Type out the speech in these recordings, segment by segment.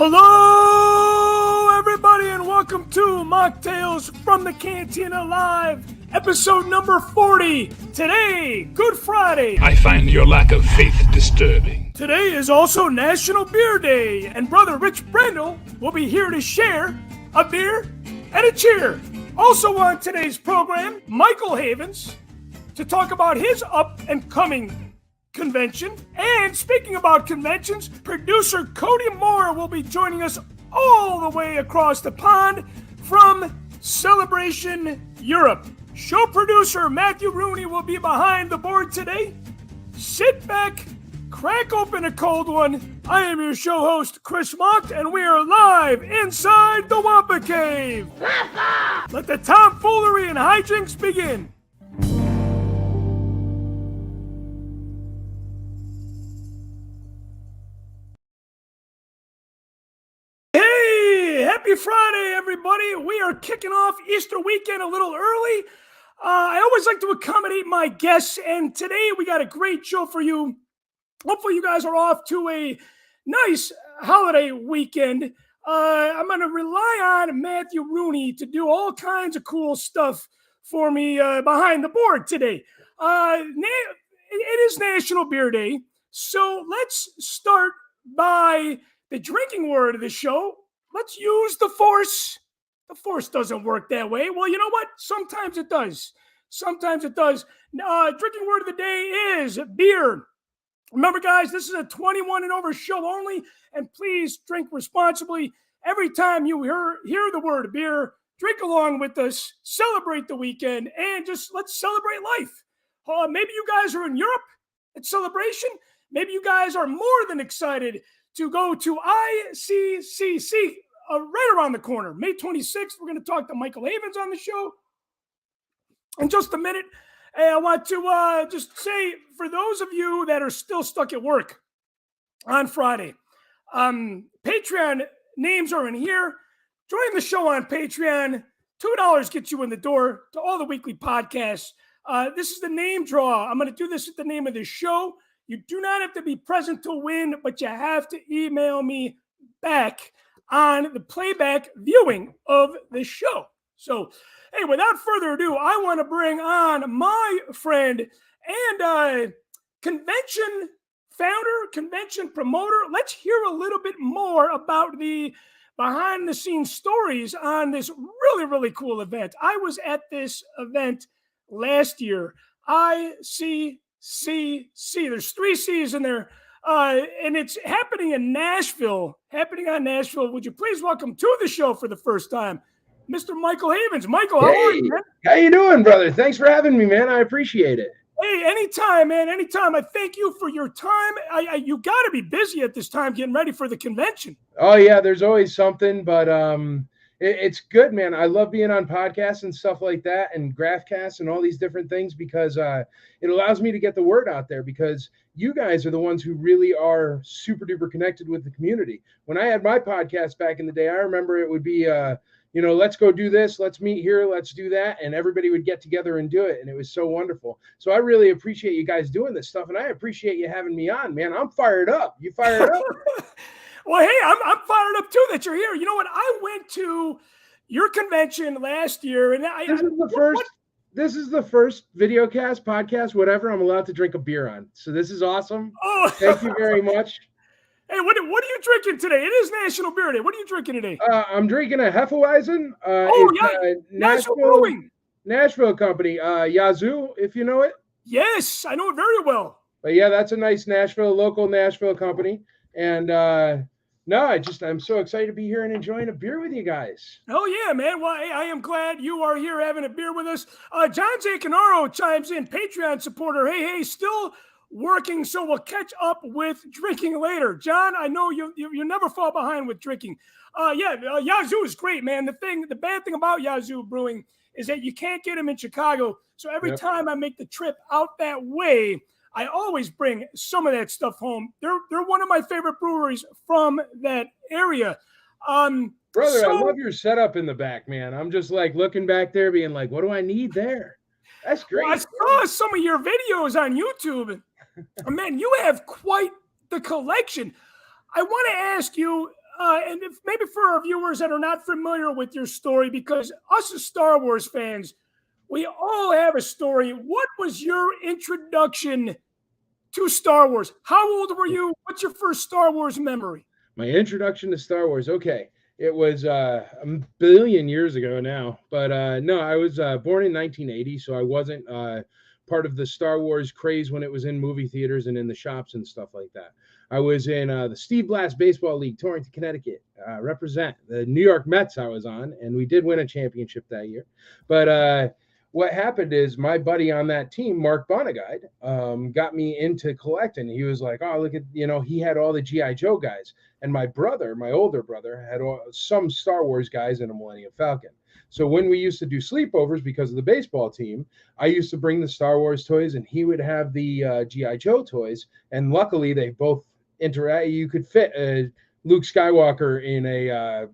Hello, everybody, and welcome to Machtails from the Cantina Live, episode number 40. Today, Good Friday. I find your lack of faith disturbing. Today is also National Beer Day, and Brother Rich Brendel will be here to share a beer and a cheer. Also on today's program, Michael Havens to talk about his up-and-coming convention. And speaking about conventions, producer Cody Moore will be joining us all the way across the pond from Celebration Europe. Show producer Matthew Rooney will be behind the board today. Sit back, crack open a cold one. I am your show host, Chris Mock, and we are live inside the Wampa Cave. Let the tomfoolery and hijinks begin. Happy Friday, everybody. We are kicking off Easter weekend a little early. I always like to accommodate my guests, and today we got a great show for you. Hopefully you guys are off to a nice holiday weekend. I'm going to rely on Matthew Rooney to do all kinds of cool stuff for me behind the board today. It is National Beer Day, so let's start by the drinking word of the show. Let's use the Force. The Force doesn't work that way. Well, you know what? Sometimes it does. Sometimes it does. Drinking word of the day is beer. Remember, guys, this is a 21 and over show only, and please drink responsibly. Every time you hear the word beer, drink along with us, celebrate the weekend, and just let's celebrate life. Maybe you guys are in Europe at Celebration. Maybe you guys are more than excited to go to Iccc right around the corner. May 26th, we're going to talk to Michael Havens on the show in just a minute. And I want to just say, for those of you that are still stuck at work on Friday, Patreon names are in here. Join the show on Patreon. $2 gets you in the door to all the weekly podcasts. This is the name draw. I'm going to do this at the name of the show. You do not have to be present to win, but you have to email me back on the playback viewing of the show. So, hey, without further ado, I want to bring on my friend and convention founder, convention promoter. Let's hear a little bit more about the behind-the-scenes stories on this really, really cool event. I was at this event last year. Iccc. There's 3 C's in there. And it's happening in Nashville. Would you please welcome to the show for the first time, Mr. Michael Havens. Michael, how are you, man? How you doing, brother? Thanks for having me, man. I appreciate it. Hey, anytime, man. Anytime. I thank you for your time. You got to be busy at this time getting ready for the convention. Oh, yeah. There's always something, but it's good, man. I love being on podcasts and stuff like that and Graphcasts and all these different things because it allows me to get the word out there because you guys are the ones who really are super duper connected with the community. When I had my podcast back in the day, I remember it would be, let's go do this, let's meet here, let's do that. And everybody would get together and do it. And it was so wonderful. So I really appreciate you guys doing this stuff. And I appreciate you having me on, man. I'm fired up. You fired up? Well, hey, I'm fired up too that you're here. You know what? I went to your convention last year, and this is the first video cast, podcast, whatever I'm allowed to drink a beer on. So this is awesome. Oh, thank you very much. Hey, what are you drinking today? It is National Beer Day. What are you drinking today? I'm drinking a Hefeweizen. Nashville Brewing. Nashville company, Yazoo, if you know it. Yes, I know it very well. But yeah, that's a nice local Nashville company. And I'm so excited to be here and enjoying a beer with you guys. Oh, yeah, man. Well, hey, I am glad you are here having a beer with us. John Zacanaro chimes in, Patreon supporter. Hey, still working, so we'll catch up with drinking later. John, I know you never fall behind with drinking. Yazoo is great, man. The bad thing about Yazoo Brewing is that you can't get them in Chicago. So every time I make the trip out that way, I always bring some of that stuff home. They're one of my favorite breweries from that area. Brother, I love your setup in the back, man. I'm just like looking back there being like, what do I need there? That's great. Well, I saw some of your videos on YouTube. Man, you have quite the collection. I want to ask you, and if maybe for our viewers that are not familiar with your story, because us as Star Wars fans, we all have a story. What was your introduction to Star Wars? How old were you? What's your first Star Wars memory? My introduction to Star Wars. Okay. It was a billion years ago now, but no, I was born in 1980, so I wasn't part of the Star Wars craze when it was in movie theaters and in the shops and stuff like that. I was in the Steve Blass Baseball League, Torrington, Connecticut, represent the New York Mets I was on, and we did win a championship that year. But what happened is my buddy on that team, Mark Bonneguide, got me into collecting. He was like, oh, look at, he had all the G.I. Joe guys. And my brother, my older brother, had some Star Wars guys in a Millennium Falcon. So when we used to do sleepovers because of the baseball team, I used to bring the Star Wars toys and he would have the G.I. Joe toys. And luckily they both interact. You could fit a Luke Skywalker in a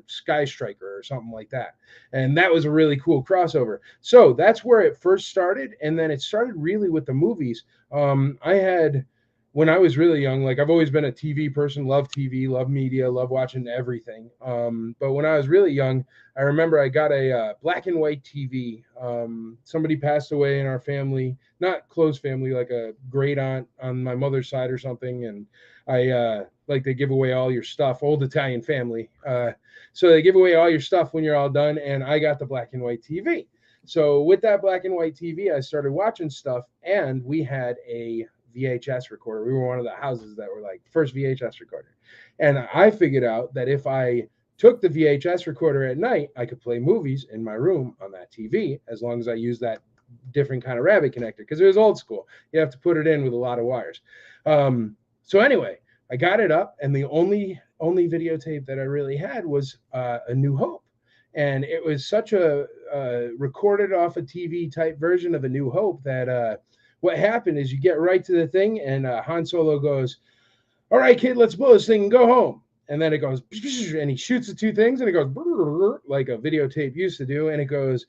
Sky Striker or something like that. And that was a really cool crossover. So that's where it first started. And then it started really with the movies. When I was really young, like I've always been a TV person, love TV, love media, love watching everything. But when I was really young, I remember I got a black and white TV. Somebody passed away in our family, not close family, like a great aunt on my mother's side or something. And they give away all your stuff, old Italian family. So they give away all your stuff when you're all done. And I got the black and white TV. So with that black and white TV, I started watching stuff, and we had a VHS recorder. We were one of the houses that were like first VHS recorder. And I figured out that if I took the VHS recorder at night, I could play movies in my room on that TV, as long as I used that different kind of rabbit connector, because it was old school. You have to put it in with a lot of wires. So anyway, I got it up, and the only videotape that I really had was A New Hope. And it was such a recorded off a TV type version of A New Hope that what happened is you get right to the thing, and Han Solo goes, all right, kid, let's blow this thing and go home. And then it goes, and he shoots the two things, and it goes like a videotape used to do, and it goes,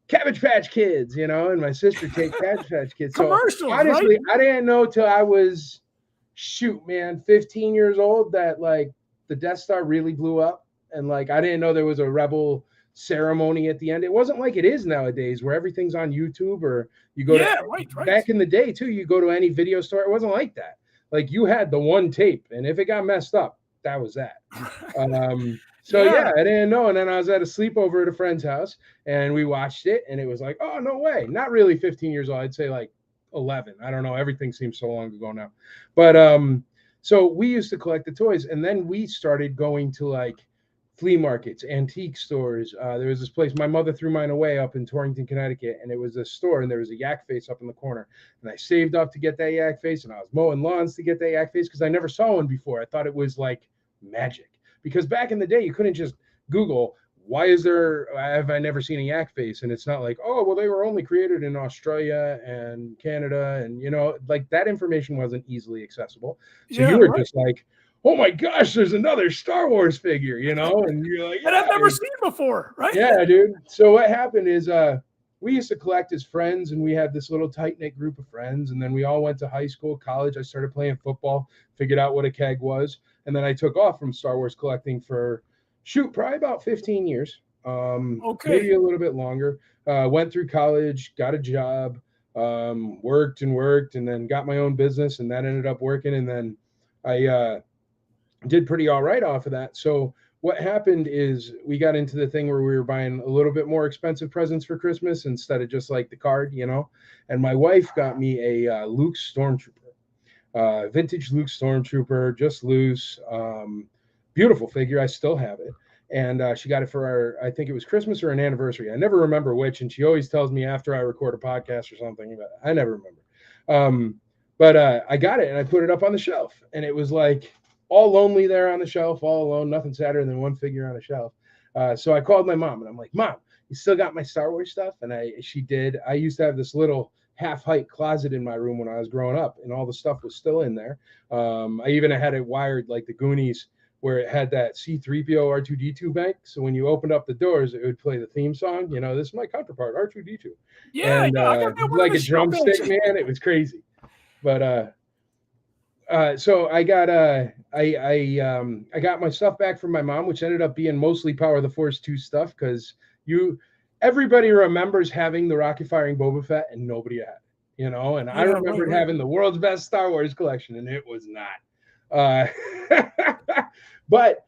Cabbage Patch Kids, and my sister taped Cabbage Patch Kids. Commercials, so honestly, right? I didn't know till I was, 15 years old that like the Death Star really blew up. And like, I didn't know there was a rebel ceremony at the end. It wasn't like it is nowadays where everything's on YouTube, or you go right. Back in the day too, you go to any video store. It wasn't like that. Like you had the one tape, and if it got messed up, that was that. I didn't know. And then I was at a sleepover at a friend's house, and we watched it, and it was like, oh, no way. Not really 15 years old. I'd say like 11. I don't know. Everything seems so long ago now. But so we used to collect the toys, and then we started going to like flea markets, antique stores. There was this place, my mother threw mine away up in Torrington, Connecticut, and it was a store, and there was a yak face up in the corner. And I saved up to get that yak face, and I was mowing lawns to get that yak face because I never saw one before. I thought it was like magic. Because back in the day, you couldn't just Google, have I never seen a yak face? And it's not like, oh, well, they were only created in Australia and Canada. And, like that information wasn't easily accessible. So you were just like, oh my gosh, there's another Star Wars figure, and you're like, that I've never seen before, right? Yeah, dude. So what happened is we used to collect as friends, and we had this little tight-knit group of friends, and then we all went to high school, college. I started playing football, figured out what a keg was, and then I took off from Star Wars collecting for, probably about 15 years, maybe a little bit longer. Went through college, got a job, worked, and then got my own business, and that ended up working, and then I did pretty all right off of that. So what happened is we got into the thing where we were buying a little bit more expensive presents for Christmas instead of just like the card, and my wife got me a Luke Stormtrooper, vintage Luke Stormtrooper, just loose, beautiful figure. I still have it. And she got it for I think it was Christmas or an anniversary. I never remember which. And she always tells me after I record a podcast or something, but I never remember. But I got it, and I put it up on the shelf, and it was like, all lonely there on the shelf, all alone, nothing sadder than one figure on a shelf. So I called my mom, and I'm like, Mom, you still got my Star Wars stuff? And she did. I used to have this little half-height closet in my room when I was growing up, and all the stuff was still in there. I even had it wired like the Goonies, where it had that C-3PO R2-D2 bank. So when you opened up the doors, it would play the theme song. This is my counterpart, R2-D2. Yeah, and like a drumstick, man. It was crazy. But So I got I got my stuff back from my mom, which ended up being mostly Power of the Force 2 stuff because everybody remembers having the rocket firing Boba Fett and nobody had it, and I Yeah, remembered right. having the world's best Star Wars collection and it was not. But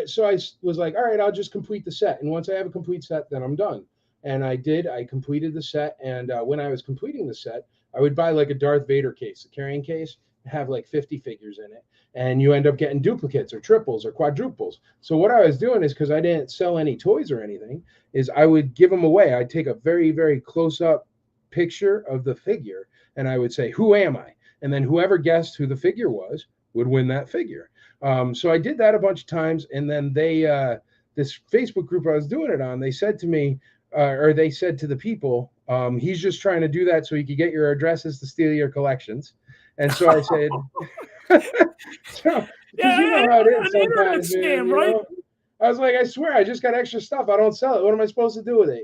so I was like, all right, I'll just complete the set. And once I have a complete set, then I'm done. And I did. I completed the set. And when I was completing the set, I would buy like a Darth Vader case, a carrying case, have like 50 figures in it. And you end up getting duplicates or triples or quadruples. So what I was doing is because I didn't sell any toys or anything, is I would give them away. I'd take a very, very close up picture of the figure and I would say, who am I? And then whoever guessed who the figure was would win that figure. So I did that a bunch of times. And then this Facebook group I was doing it on, they said to me, or they said to the people, he's just trying to do that so he could get your addresses to steal your collections. And so I said, because you know how it is sometimes, man, right? I was like, I swear, I just got extra stuff. I don't sell it. What am I supposed to do with it?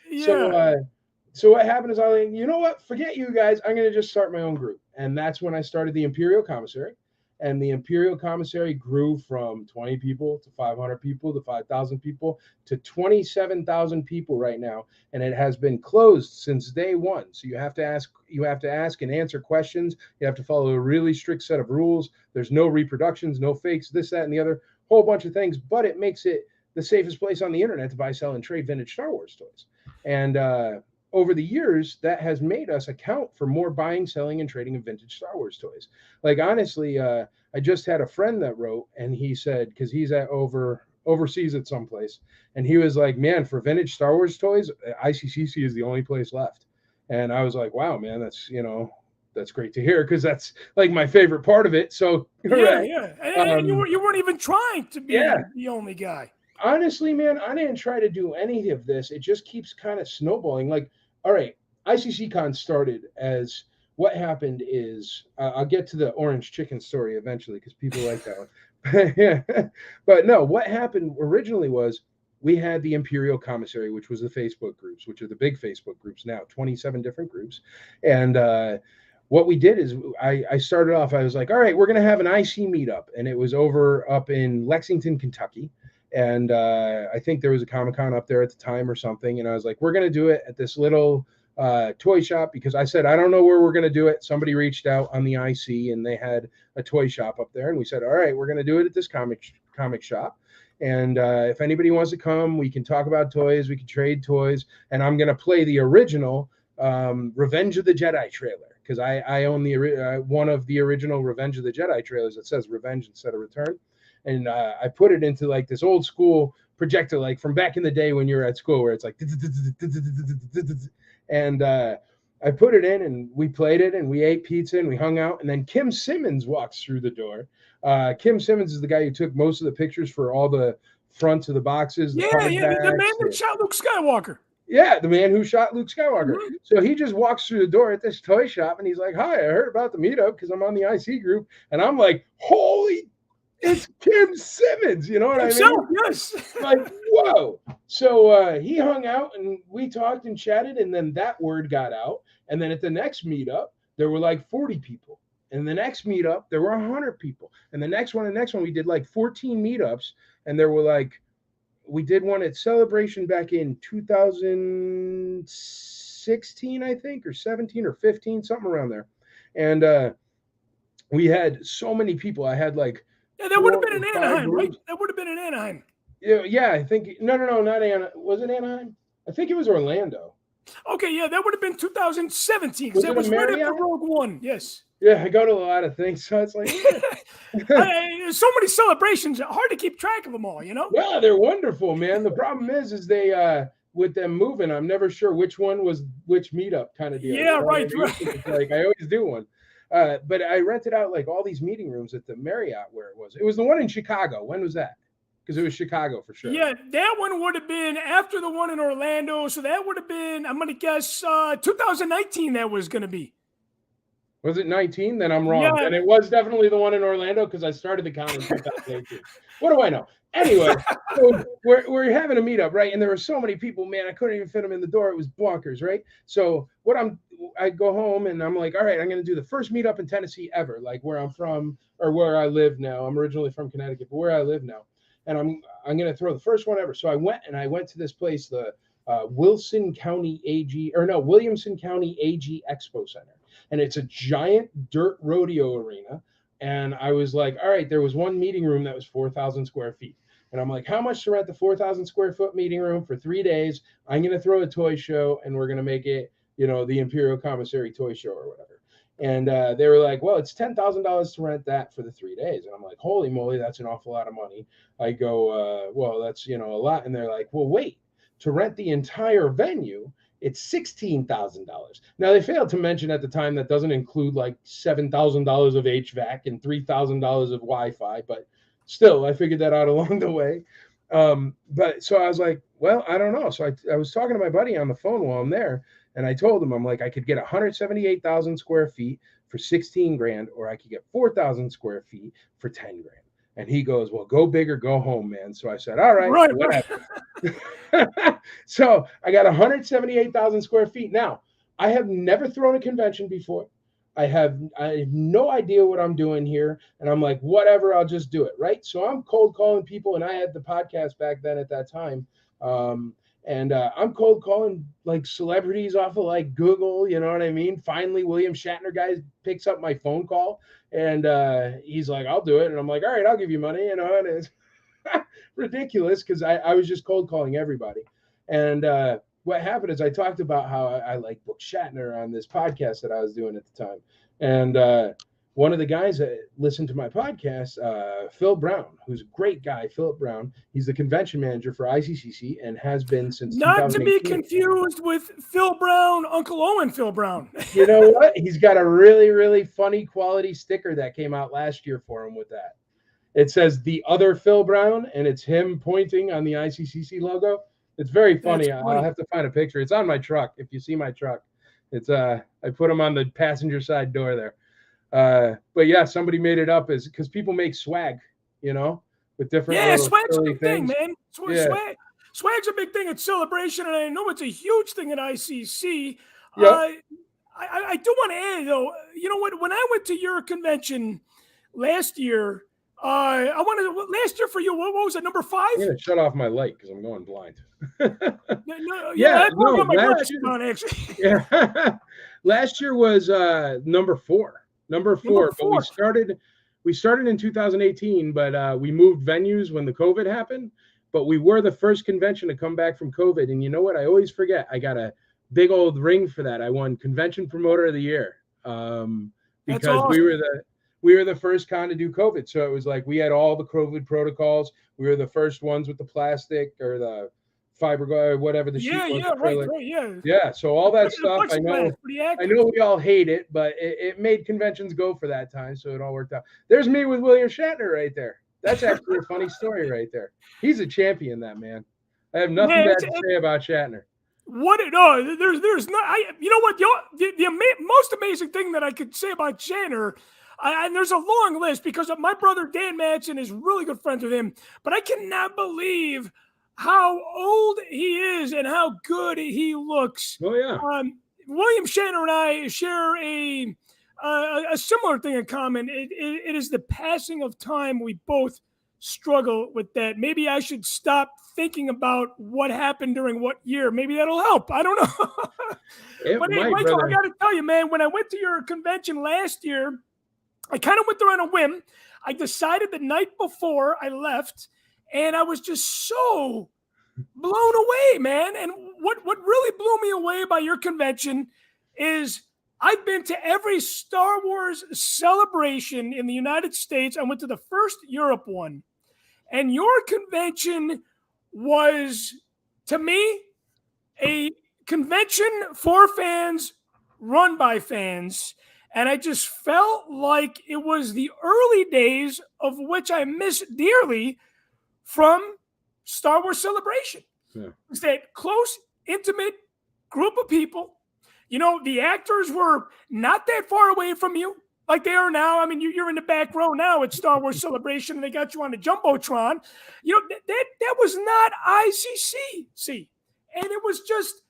Yeah. So what happened is I was like, you know what? Forget you guys. I'm going to just start my own group. And that's when I started the Imperial Commissary. And the Imperial Commissary grew from 20 people to 500 people to 5,000 people to 27,000 people right now. And it has been closed since day one. So you have to ask and answer questions. You have to follow a really strict set of rules. There's no reproductions, no fakes, this, that, and the other, whole bunch of things. But it makes it the safest place on the internet to buy, sell, and trade vintage Star Wars toys. And over the years, that has made us account for more buying, selling, and trading of vintage Star Wars toys. Like, honestly, I just had a friend that wrote, and he said, because he's overseas at some place, and he was like, man, for vintage Star Wars toys, ICCC is the only place left. And I was like, wow, man, that's great to hear, because that's like my favorite part of it. So yeah. And you weren't even trying to be the only guy. Honestly, man, I didn't try to do any of this. It just keeps kind of snowballing. Like, all right, ICCCon started as what happened is I'll get to the orange chicken story eventually because people like that one. But no, what happened originally was we had the Imperial Commissary, which was the Facebook groups, which are the big Facebook groups now, 27 different groups. And what we did is I started off, I was like, all right, we're going to have an IC meetup. And it was up in Lexington, Kentucky. And I think there was a Comic-Con up there at the time or something. And I was like, we're going to do it at this little toy shop because I said, I don't know where we're going to do it. Somebody reached out on the IC and they had a toy shop up there. And we said, all right, we're going to do it at this comic shop. And if anybody wants to come, we can talk about toys. We can trade toys. And I'm going to play the original Revenge of the Jedi trailer because I own the one of the original Revenge of the Jedi trailers that says Revenge instead of Return. And I put it into like this old school projector, like from back in the day when you were at school, where it's like, and I put it in and we played it and we ate pizza and we hung out. And then Kim Simmons walks through the door. Kim Simmons is the guy who took most of the pictures for all the fronts of the boxes. The man that shot Luke Skywalker. Yeah, the man who shot Luke Skywalker. Mm-hmm. So he just walks through the door at this toy shop and he's like, hi, I heard about the meetup because I'm on the IC group. And I'm like, holy, it's Kim Simmons. You know what I mean? Yes. Like, whoa. So he hung out and we talked and chatted. And then that word got out. And then at the next meetup, there were like 40 people. And the next meetup, there were 100 people. And the next one, we did like 14 meetups. And there were like, we did one at Celebration back in 2016, I think, or 17 or 15, something around there. And we had so many people. I had like, yeah, that would have been in Anaheim, right? That would have been in Anaheim. Yeah, I think, no, not Anaheim. Was it Anaheim? I think it was Orlando. Okay, yeah, that would have been 2017, because that was right after Rogue One, yes. Yeah, I go to a lot of things, so it's like, there's so many celebrations, hard to keep track of them all, you know? Yeah, they're wonderful, man. The problem is they, with them moving, I'm never sure which one was which meetup kind of deal. Yeah, right. It's like, I always do one. But I rented out like all these meeting rooms at the Marriott where it was. It was the one in Chicago. When was that? Because it was Chicago for sure. Yeah, that one would have been after the one in Orlando. So that would have been, I'm going to guess, 2019 that was going to be. Was it 19? Then I'm wrong. Yeah. And it was definitely the one in Orlando because I started the count in 2018. What do I know? Anyway, so we're having a meetup, right? And there were so many people, man, I couldn't even fit them in the door. It was bonkers, right? So I go home and I'm like, all right, I'm going to do the first meetup in Tennessee ever, like where I'm from or where I live now. I'm originally from Connecticut, but where I live now. And I'm going to throw the first one ever. So I went to this place, the Williamson County AG Expo Center. And it's a giant dirt rodeo arena. And I was like, all right, there was one meeting room that was 4,000 square feet. And I'm like, how much to rent the 4,000 square foot meeting room for 3 days? I'm going to throw a toy show and we're going to make it, the Imperial Commissary Toy Show or whatever. And they were like, well, it's $10,000 to rent that for the 3 days. And I'm like, holy moly, that's an awful lot of money. I go, well, that's, a lot. And they're like, well, wait, to rent the entire venue, it's $16,000. Now, they failed to mention at the time that doesn't include like $7,000 of HVAC and $3,000 of Wi-Fi, but still, I figured that out along the way. But so I was like, well, I don't know. So I was talking to my buddy on the phone while I'm there, and I told him, I'm like, I could get 178,000 square feet for 16 grand, or I could get 4,000 square feet for 10 grand. And he goes, well, go big or go home, man. So I said, all right, whatever. So I got 178,000 square feet. Now, I have never thrown a convention before. I have no idea what I'm doing here. And I'm like, whatever, I'll just do it. Right. So I'm cold calling people, and I had the podcast back then at that time. And I'm cold calling like celebrities off of like Google, you know what I mean? Finally, William Shatner guy picks up my phone call, and he's like, I'll do it. And I'm like, all right, I'll give you money, and it's ridiculous because I was just cold calling everybody. And what happened is I talked about how I like booked Shatner on this podcast that I was doing at the time. And one of the guys that listened to my podcast, Phil Brown, who's a great guy, Philip Brown, he's the convention manager for Iccc and has been since Not to be confused with Phil Brown, Uncle Owen Phil Brown. You know what? He's got a really, really funny quality sticker that came out last year for him with that. It says the other Phil Brown, and it's him pointing on the Iccc logo. It's very funny. I'll have to find a picture. It's on my truck. If you see my truck, it's I put him on the passenger side door there. But yeah, somebody made it up as because people make swag, with different. Yeah, swag's a big things. thing, man. Swag's a big thing at Celebration, and I know it's a huge thing at ICC. Yep. I do want to add though, you know what? When I went to your convention last year, last year for you, what was it, number 5? I'm gonna shut off my light because I'm going blind. Last year was number 4. Number four. But we started in 2018, but we moved venues when the COVID happened. But we were the first convention to come back from COVID. And you know what? I always forget. I got a big old ring for that. I won Convention Promoter of the Year because awesome. we were the first con to do COVID. So it was like we had all the COVID protocols. We were the first ones with the plastic or the fiberglass or whatever the sheet was. Right. Yeah. So all that stuff, I know we all hate it, but it made conventions go for that time. So it all worked out. There's me with William Shatner right there. That's actually a funny story right there. He's a champion, that man. I have nothing bad to say about Shatner. There's not. You know what? The most amazing thing that I could say about Shatner, and there's a long list because my brother Dan Madsen is really good friends with him, but I cannot believe how old he is and how good he looks. Oh yeah. William Shatner and I share a similar thing in common. It is the passing of time. We both struggle with that. Maybe I should stop thinking about what happened during what year. Maybe that'll help. I don't know. But hey, Michael, I got to tell you, man, when I went to your convention last year, I kind of went there on a whim. I decided the night before I left, and I was just so blown away, man. And what really blew me away by your convention is I've been to every Star Wars celebration in the United States. I went to the first Europe one. And your convention was, to me, a convention for fans, run by fans. And I just felt like it was the early days of which I miss dearly from Star Wars Celebration. Yeah. It's that close, intimate group of people. The actors were not that far away from you like they are now. I mean, you're in the back row now at Star Wars Celebration, and they got you on the Jumbotron. That was not ICC. See, and it was just,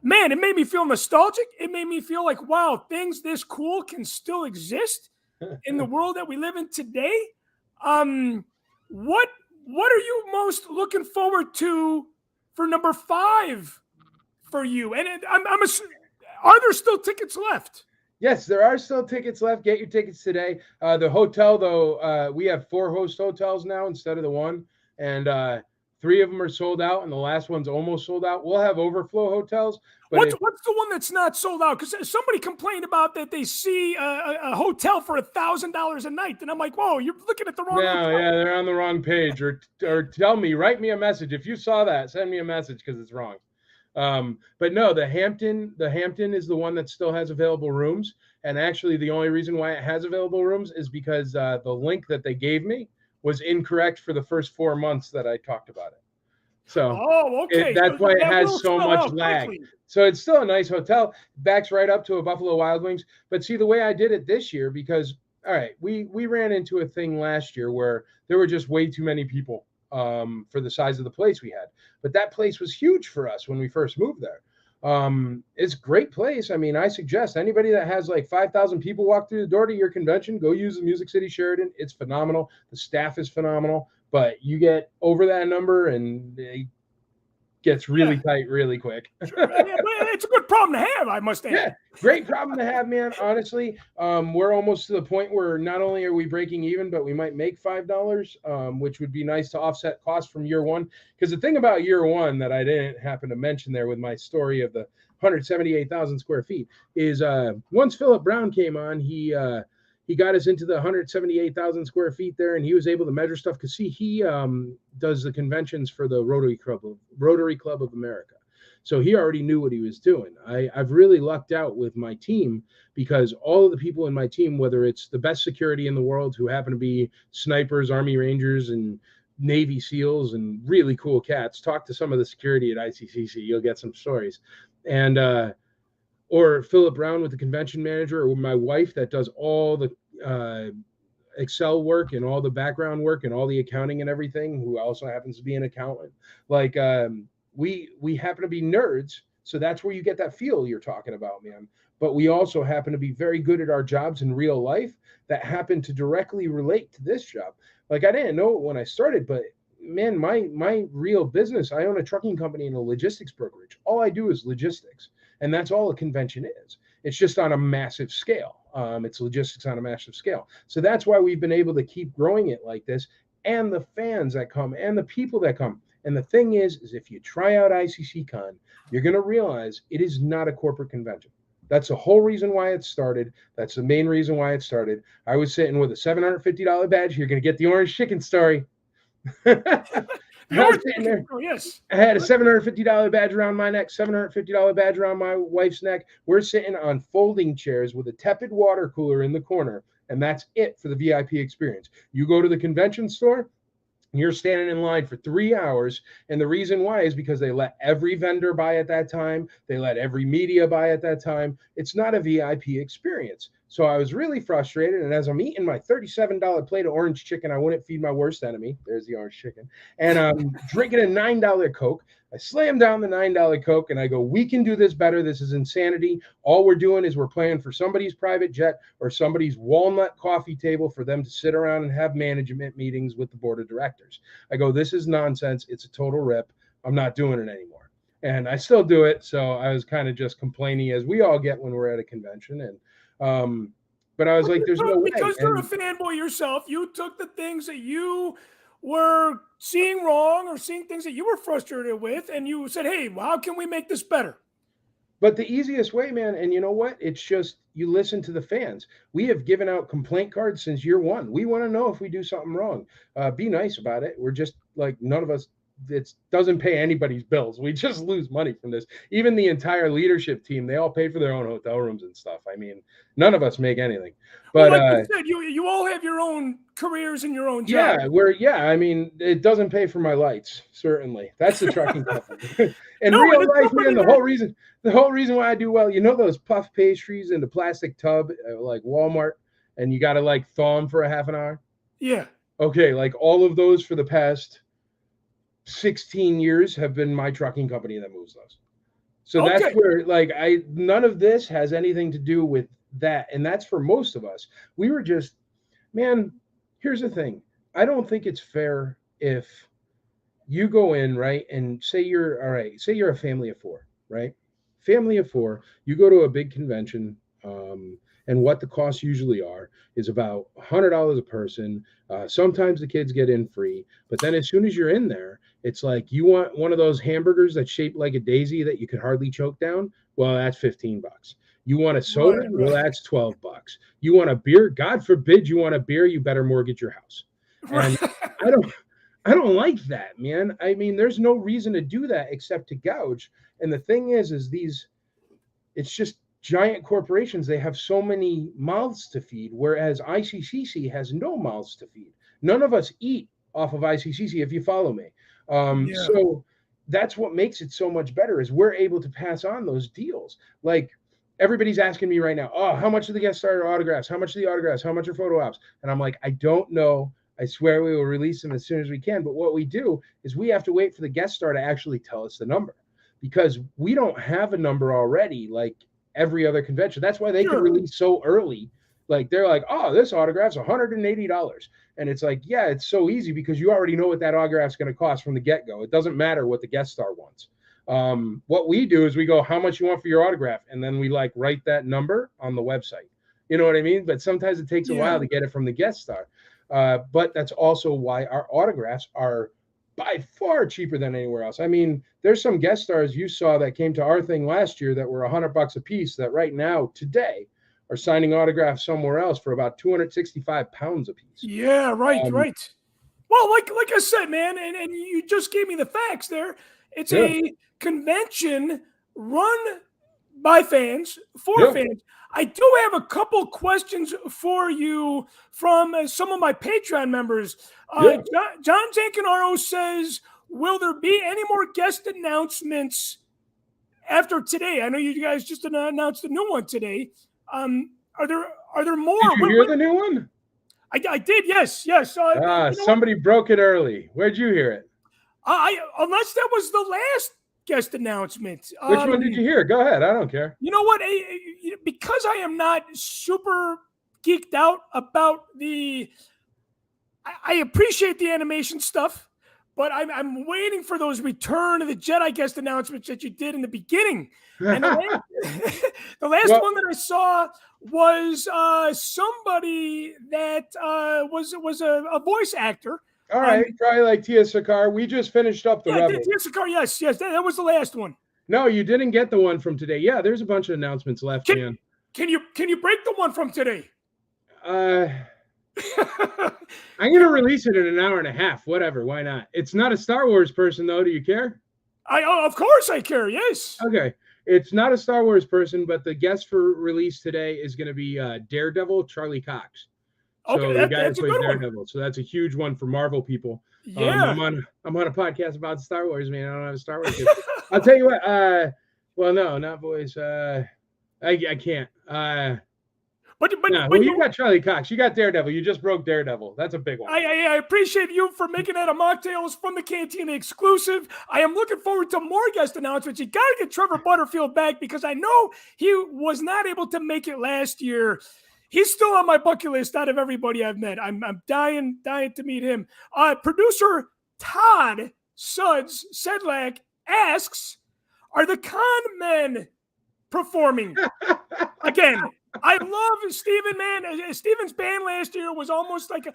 man, it made me feel nostalgic. It made me feel like, wow, things this cool can still exist in the world that we live in today. What are you most looking forward to for number 5 for you? And are there still tickets left? Yes, there are still tickets left. Get your tickets today. The hotel, though, we have 4 host hotels now instead of the one, and 3 of them are sold out, and the last one's almost sold out. We'll have overflow hotels. But what's the one that's not sold out? Because somebody complained about that they see a hotel for $1,000 a night, and I'm like, whoa, you're looking at the wrong. No, yeah, they're on the wrong page. Or tell me, write me a message if you saw that. Send me a message because it's wrong. But no, the Hampton is the one that still has available rooms. And actually, the only reason why it has available rooms is because the link that they gave me was incorrect for the first 4 months that I talked about it. So okay. That's why it has so much lag. Quickly. So it's still a nice hotel. Backs right up to a Buffalo Wild Wings. But see, the way I did it this year, because, all right, we ran into a thing last year where there were just way too many people for the size of the place we had. But that place was huge for us when we first moved there. It's a great place. I mean, I suggest anybody that has like 5,000 people walk through the door to your convention, go use the Music City Sheraton. It's phenomenal. The staff is phenomenal, but you get over that number and it gets really tight really quick. It's a good problem to have, I must add. Yeah, great problem to have, man. Honestly, we're almost to the point where not only are we breaking even, but we might make $5, which would be nice to offset costs from year one. Because the thing about year one that I didn't happen to mention there with my story of the 178,000 square feet is once Philip Brown came on, he got us into the 178,000 square feet there, and he was able to measure stuff because he does the conventions for the Rotary Club of America. So he already knew what he was doing. I've really lucked out with my team because all of the people in my team, whether it's the best security in the world who happen to be snipers, Army Rangers, and Navy SEALs, and really cool cats, talk to some of the security at Iccc. You'll get some stories. And or Philip Brown with the convention manager, or my wife that does all the Excel work and all the background work and all the accounting and everything, who also happens to be an accountant. Like we happen to be nerds, so that's where you get that feel you're talking about, man. But we also happen to be very good at our jobs in real life that happen to directly relate to this job. Like I didn't know it when I started, but man, my real business, I own a trucking company and a logistics brokerage. All I do is logistics. And that's all a convention is. It's just on a massive scale. It's logistics on a massive scale. So that's why we've been able to keep growing it like this. And the fans that come and the people that come. And the thing is if you try out ICCCon, you're going to realize it is not a corporate convention. That's the whole reason why it started. That's the main reason why it started. I was sitting with a $750 badge. You're going to get the orange chicken story. Yes. I had a $750 badge around my neck, $750 badge around my wife's neck. We're sitting on folding chairs with a tepid water cooler in the corner, and that's it for the VIP experience. You go to the convention store, you're standing in line for 3 hours, and the reason why is because they let every vendor buy at that time. They let every media buy at that time. It's not a VIP experience. So I was really frustrated, and as I'm eating my $37 plate of orange chicken, I wouldn't feed my worst enemy. There's the orange chicken. And I'm drinking a $9 Coke. I slam down the $9 Coke, and I go, we can do this better. This is insanity. All we're doing is we're playing for somebody's private jet or somebody's walnut coffee table for them to sit around and have management meetings with the board of directors. I go, this is nonsense. It's a total rip. I'm not doing it anymore. And I still do it. So I was kind of just complaining, as we all get when we're at a convention. And but I was like, there's no way. Because you're a fanboy yourself, you took the things that you were seeing wrong or seeing things that you were frustrated with, and you said, hey, well, how can we make this better? But the easiest way, man, and you know what? It's just you listen to the fans. We have given out complaint cards since year one. We want to know if we do something wrong. Be nice about it. We're just like, none of us, it doesn't pay anybody's bills. We just lose money from this. Even the entire leadership team, they all pay for their own hotel rooms and stuff. I mean, none of us make anything. But well, like you said, you all have your own careers and your own jobs. I mean, it doesn't pay for my lights, certainly. That's the trucking company. In real life, man, the whole reason why I do well, you know those puff pastries in the plastic tub at like Walmart, and you got to like thaw them for a half an hour? Yeah. Okay, like all of those for the past 16 years have been my trucking company that moves those. So that's Okay. where none of this has anything to do with that. And that's for most of us. We were just, man, here's the thing. I don't think it's fair if you go in, right, and say you're a family of four, right? Family of four, you go to a big convention, and what the costs usually are is about $100 a person. Sometimes the kids get in free, but then as soon as you're in there, it's like you want one of those hamburgers that's shaped like a daisy that you could hardly choke down. Well, that's $15. You want a soda? Right. Well, Right. that's $12. You want a beer? God forbid you want a beer, you better mortgage your house. And Right. I don't I don't like that, man. I mean, there's no reason to do that except to gouge. And the thing is it's just giant corporations. They have so many mouths to feed, whereas ICCC has no mouths to feed. None of us eat off of ICCC, if you follow me. Yeah. So that's what makes it so much better is we're able to pass on those deals. Like everybody's asking me right now, oh, how much do the guest star autographs? How much are the autographs? How much are photo ops? And I'm like, I don't know. I swear we will release them as soon as we can. But what we do is we have to wait for the guest star to actually tell us the number because we don't have a number already like every other convention. That's why they could Sure. release so early. Like they're like, oh, this autograph's $180. And it's like, yeah, it's so easy because you already know what that autograph's going to cost from the get-go. It doesn't matter what the guest star wants. What we do is we go, how much you want for your autograph? And then we like write that number on the website. You know what I mean? But sometimes it takes a Yeah. while to get it from the guest star. But that's also why our autographs are by far cheaper than anywhere else. I mean, there's some guest stars you saw that came to our thing last year that were $100 a piece that right now, today, are signing autographs somewhere else for about 265 pounds a piece. Yeah. Right. Um, Right. Well, like I said, man, and you just gave me the facts there. It's yeah, a convention run by fans for yeah, fans. I do have a couple questions for you from some of my Patreon members. yeah. John Zancanaro says, "Will there be any more guest announcements after today?" I know you guys just announced a new one today. Are there Did more? you hear the new one? I did, yes, yes. You know what? Somebody broke it early. Where'd you hear it? Unless that was the last guest announcement. Which one did you hear? Go ahead. I don't care. You know what? Because I am not super geeked out about I appreciate the animation stuff, but I'm waiting for those Return of the Jedi guest announcements that you did in the beginning. And the last Well, one that I saw was somebody that was a voice actor. all right, probably like Tia Sakar. We just finished up the Yeah, Rebel. Iccc, yes, that was the last one. No, you didn't get the one from today. Yeah, there's a bunch of announcements left, man. Can you break the one from today? I'm gonna release it in an hour and a half. Whatever, why not? It's not a Star Wars person though. Do you care? Of course I care. Yes. Okay, it's not a Star Wars person, but the guest for release today is gonna be Daredevil Charlie Cox. So Okay, the guy that's who a plays good one. Daredevil. So that's a huge one for Marvel people. Yeah. I'm on a podcast about Star Wars, man. I don't have a Star Wars. I'll tell you what. Well, no, not voice. I can't. But You got Charlie Cox. You got Daredevil. You just broke Daredevil. That's a big one. I appreciate you for making that a Mocktails from the Cantina exclusive. I am looking forward to more guest announcements. You got to get Trevor Butterfield back because I know he was not able to make it last year. He's still on my bucket list out of everybody I've met. I'm dying to meet him. Producer Todd Suds Sedlak asks, "Are the con men performing again?" I love Steven, man. Steven's band last year was almost like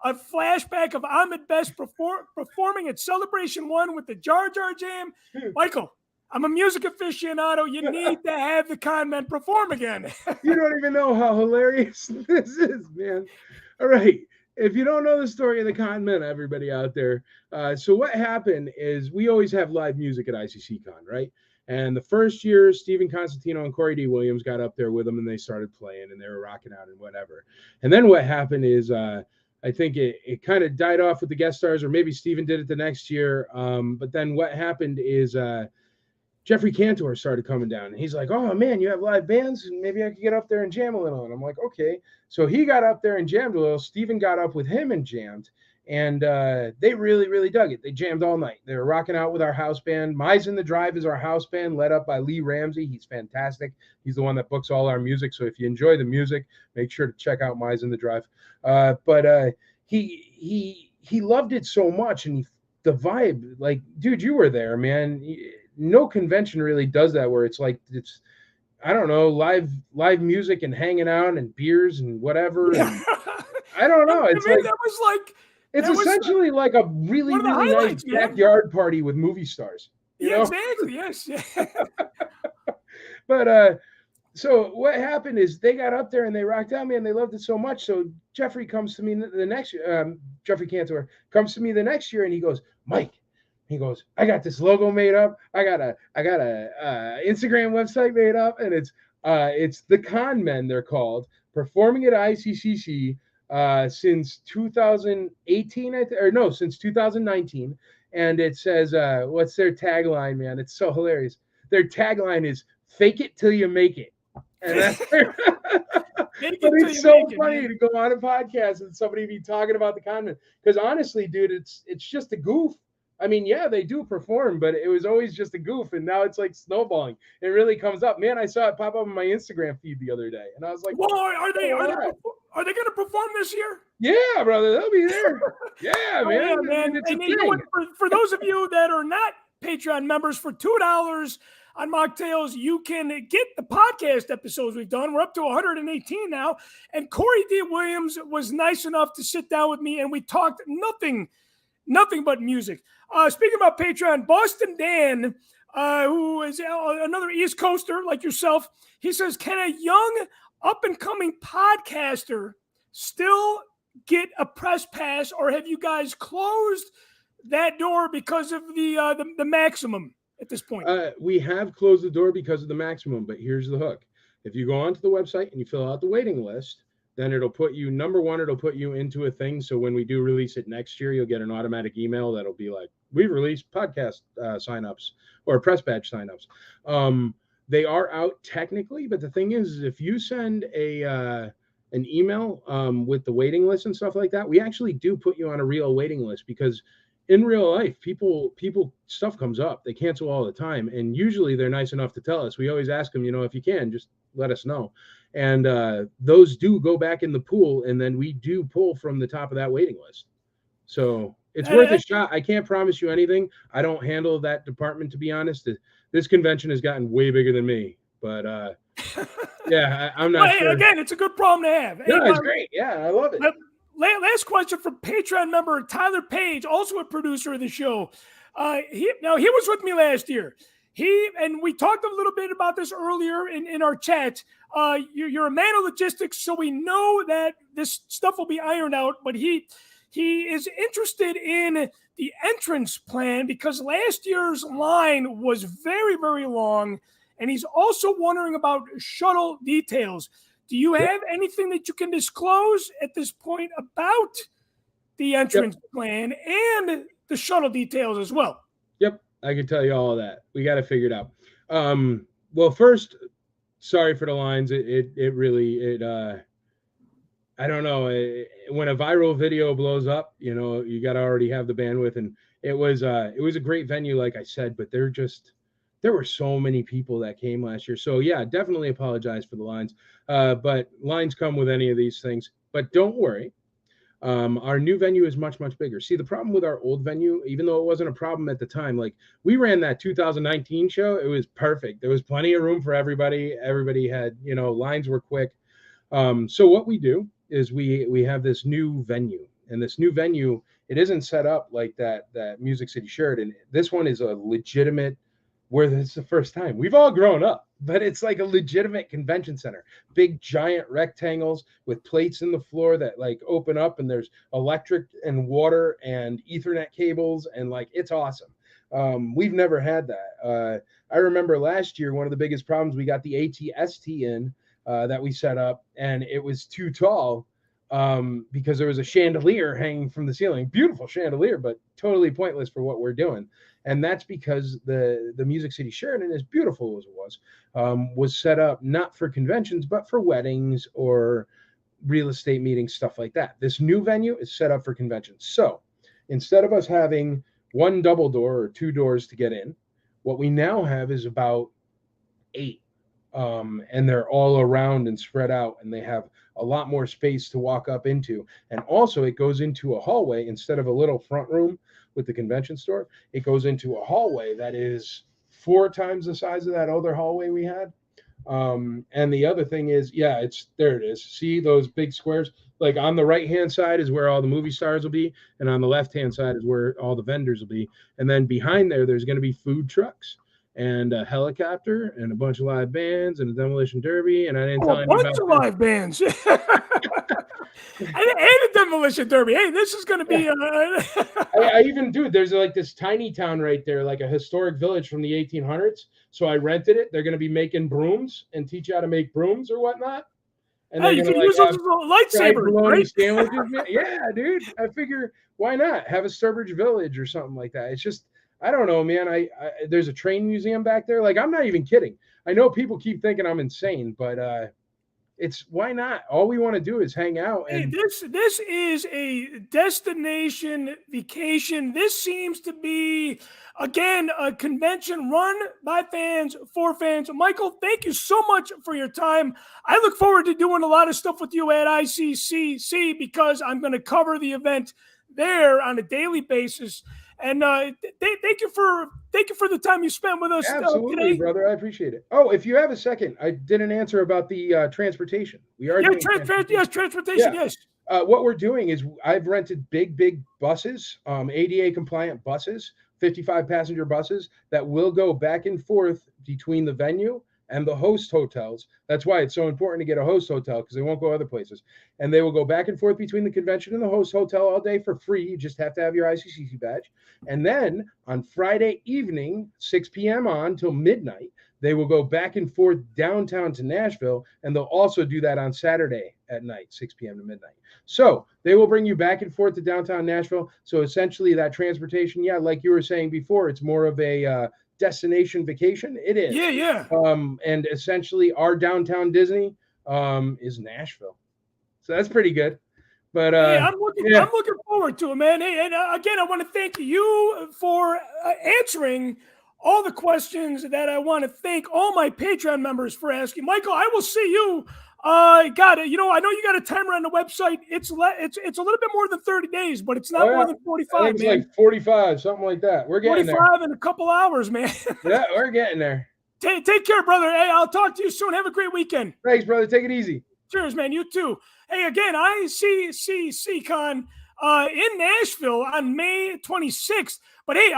a flashback of Ahmed Best performing at Celebration 1 with the Jar Jar Jam. Michael, I'm a music aficionado. You need to have the con men perform again. You don't even know how hilarious this is, man. All right. If you don't know the story of the con men, everybody out there. So what happened is we always have live music at ICCCon, right? And the first year, Stephen Constantino and Corey D. Williams got up there with them and they started playing and they were rocking out and whatever. And then what happened is I think it kind of died off with the guest stars, or maybe Stephen did it the next year. But then what happened is Jeffrey Cantor started coming down and he's like, "Oh man, you have live bands and maybe I could get up there and jam a little." And I'm like, okay. So he got up there and jammed a little. Stephen got up with him and jammed. and they really, really dug it. They jammed all night. They were rocking out with our house band. Mize in the Drive is our house band, led up by Lee Ramsey. He's fantastic. He's the one that books all our music. So if you enjoy the music, make sure to check out Mize in the Drive. But he loved it so much, and the vibe, like, dude, you were there, man. No convention really does that, where it's like it's, I don't know, live music and hanging out and beers and whatever. And I don't know. It's like that was like it's essentially like a really, really nice backyard party with movie stars. You know? Exactly. Yes. Yeah. But so what happened is they got up there and they rocked out, man. They loved it so much. So Jeffrey comes to me the next year. Jeffrey Cantor comes to me the next year and he goes, Mike. He goes, I got this logo made up. I got a Instagram website made up, and it's the Con Men, they're called, performing at ICCC since 2018, since 2019. And it says, what's their tagline, man? It's so hilarious. Their tagline is "Fake it till you make it," and that's but it's so funny to go on a podcast and somebody be talking about the Con Men, because honestly, dude, it's just a goof. I mean, yeah, they do perform, but it was always just a goof, and now it's like snowballing. It really comes up, man. I saw it pop up on my Instagram feed the other day, and I was like, "Well, are they going to perform this year?" Yeah, brother, they'll be there. Yeah, man. Yeah, man. And you know what, for those of you that are not Patreon members, for $2 on Machtails, you can get the podcast episodes we've done. We're up to 118 now, and Corey D. Williams was nice enough to sit down with me, and we talked nothing but music. Speaking about Patreon, Boston Dan, who is another East Coaster like yourself, he says, can a young up-and-coming podcaster still get a press pass, or have you guys closed that door because of the maximum at this point? We have closed the door because of the maximum, but here's the hook. If you go onto the website and you fill out the waiting list, then it'll put you, number one, it'll put you into a thing. So when we do release it next year, you'll get an automatic email that'll be like, we've released podcast signups or press badge signups. They are out technically, but the thing is, if you send an email with the waiting list and stuff like that, we actually do put you on a real waiting list, because in real life, people stuff comes up. They cancel all the time, and usually they're nice enough to tell us. We always ask them, if you can, just let us know. And those do go back in the pool, and then we do pull from the top of that waiting list. So it's worth a shot. I can't promise you anything. I don't handle that department, to be honest. This convention has gotten way bigger than me, but yeah, I'm not sure. Again, it's a good problem to have. No, it's great. Yeah, I love it. Last question from Patreon member Tyler Page, also a producer of the show. He was with me last year. And we talked a little bit about this earlier in our chat. You're a man of logistics, so we know that this stuff will be ironed out. But he is interested in the entrance plan, because last year's line was very, very long, and he's also wondering about shuttle details. Do you have anything that you can disclose at this point about the entrance plan and the shuttle details as well? Yep, I can tell you all of that. We got to figure it out. Well, first, sorry for the lines. It really I don't know. When a viral video blows up, you got to already have the bandwidth, and it was a great venue, like I said, but there were so many people that came last year. So yeah, definitely apologize for the lines. But lines come with any of these things. But don't worry. Our new venue is much, much bigger. See, the problem with our old venue, even though it wasn't a problem at the time, like we ran that 2019 show, it was perfect. There was plenty of room for everybody. Everybody had, lines were quick. So what we do is we have this new venue, and this new venue, it isn't set up like that Music City Sheridan. This one is a legitimate, where this is the first time. We've all grown up, but it's like a legitimate convention center. Big giant rectangles with plates in the floor that like open up, and there's electric and water and Ethernet cables, and like it's awesome. We've never had that. I remember last year, one of the biggest problems, we got the ATST in that we set up, and it was too tall because there was a chandelier hanging from the ceiling. Beautiful chandelier, but totally pointless for what we're doing. And that's because the Music City Sheridan, as beautiful as it was set up not for conventions, but for weddings or real estate meetings, stuff like that. This new venue is set up for conventions. So instead of us having one double door or two doors to get in, what we now have is about 8. And they're all around and spread out, and they have a lot more space to walk up into. And also, it goes into a hallway instead of a little front room with the convention store. It goes into a hallway that is 4 times the size of that other hallway we had. And the other thing is, yeah, it's there. It is. See those big squares? Like on the right hand side is where all the movie stars will be, and on the left hand side is where all the vendors will be. And then behind there's going to be food trucks and a helicopter and a bunch of live bands and a demolition derby. And I didn't tell a anybody bunch about of live bands. And a demolition derby. Hey, this is going to be. I even, dude, there's like this tiny town right there, like a historic village from the 1800s. So I rented it. They're going to be making brooms and teach you how to make brooms or whatnot. And hey, you can use those as lightsabers, right? Sandwiches, man. Yeah, dude. I figure why not have a Sturbridge Village or something like that. It's just, I don't know, man. I there's a train museum back there. Like, I'm not even kidding. I know people keep thinking I'm insane, but it's why not? All we want to do is hang out. And hey, this is a destination vacation. This seems to be, again, a convention run by fans for fans. Michael, thank you so much for your time. I look forward to doing a lot of stuff with you at Iccc because I'm going to cover the event there on a daily basis. And thank you for the time you spent with us. Absolutely, today, brother. I appreciate it. Oh, if you have a second, I didn't answer about the transportation. We are doing transportation. Yes. What we're doing is I've rented big buses, ADA compliant buses, 55 passenger buses that will go back and forth between the venue and the host hotels. That's why it's so important to get a host hotel, because they won't go other places. And they will go back and forth between the convention and the host hotel all day for free. You just have to have your ICCC badge. And then on Friday evening, 6 p.m. on till midnight, they will go back and forth downtown to Nashville. And they'll also do that on Saturday at night, 6 p.m. to midnight. So they will bring you back and forth to downtown Nashville. So essentially that transportation, yeah, like you were saying before, it's more of a destination vacation. It is. Yeah. And essentially our downtown Disney is Nashville. So that's pretty good. But hey, I'm looking forward to it, man. Hey, and again, I want to thank you for answering all the questions that I want to thank all my Patreon members for asking. Michael, I will see you. I know you got a timer on the website. It's a little bit more than 30 days, but it's not more than 45. I think it's like 45, something like that. We're getting 45 there. in a couple hours, man. Yeah, we're getting there. Take care, brother. Hey, I'll talk to you soon. Have a great weekend. Thanks, brother. Take it easy. Cheers, man. You too. Hey, again, ICCC-Con in Nashville on May 26th. But hey,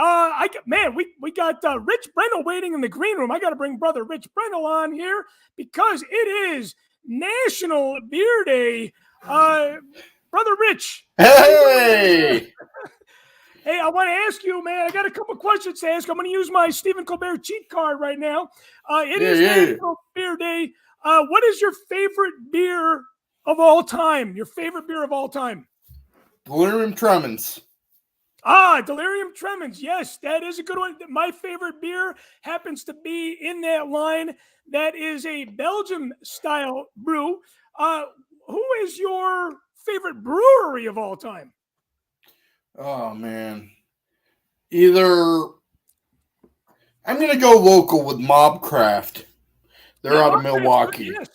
we got Rich Brendel waiting in the green room. I got to bring brother Rich Brendel on here because it is National Beer Day. Brother Rich. Hey! Hey, I want to ask you, man, I got a couple questions to ask. I'm going to use my Stephen Colbert cheat card right now. It is National Beer Day. What is your favorite beer of all time? Your favorite beer of all time? Delirium Tremens. Delirium Tremens. Yes, that is a good one. My favorite beer happens to be in that line. That is a Belgium-style brew. Who is your favorite brewery of all time? Oh, man. Either I'm going to go local with Mobcraft. They're out of Milwaukee. Yes.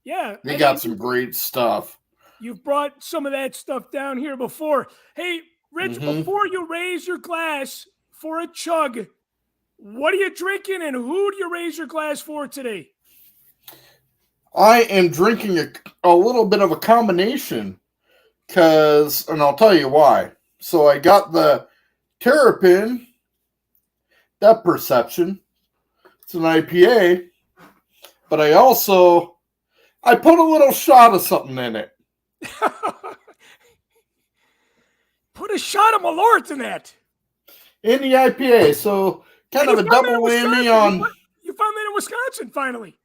Yeah. They got some great stuff. You've brought some of that stuff down here before. Hey, Rich, before you raise your glass for a chug, what are you drinking and who do you raise your glass for today? I am drinking a little bit of a combination and I'll tell you why. So I got the Terrapin Depth Perception. It's an IPA, but I put a little shot of something in it. Put a shot of Malort in that. In the IPA, so kind of a double whammy on. You found that in Wisconsin, finally.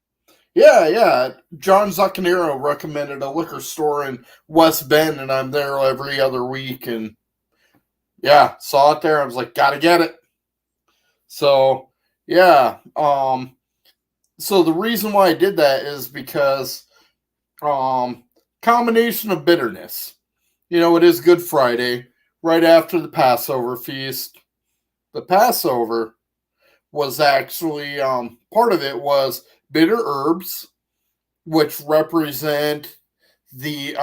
Yeah. John Zuccanero recommended a liquor store in West Bend, and I'm there every other week. And yeah, saw it there. I was like, gotta get it. So yeah. So the reason why I did that is because kind combination of bitterness. You know, it is Good Friday, right after the Passover feast. The Passover was actually, part of it was bitter herbs, which represent the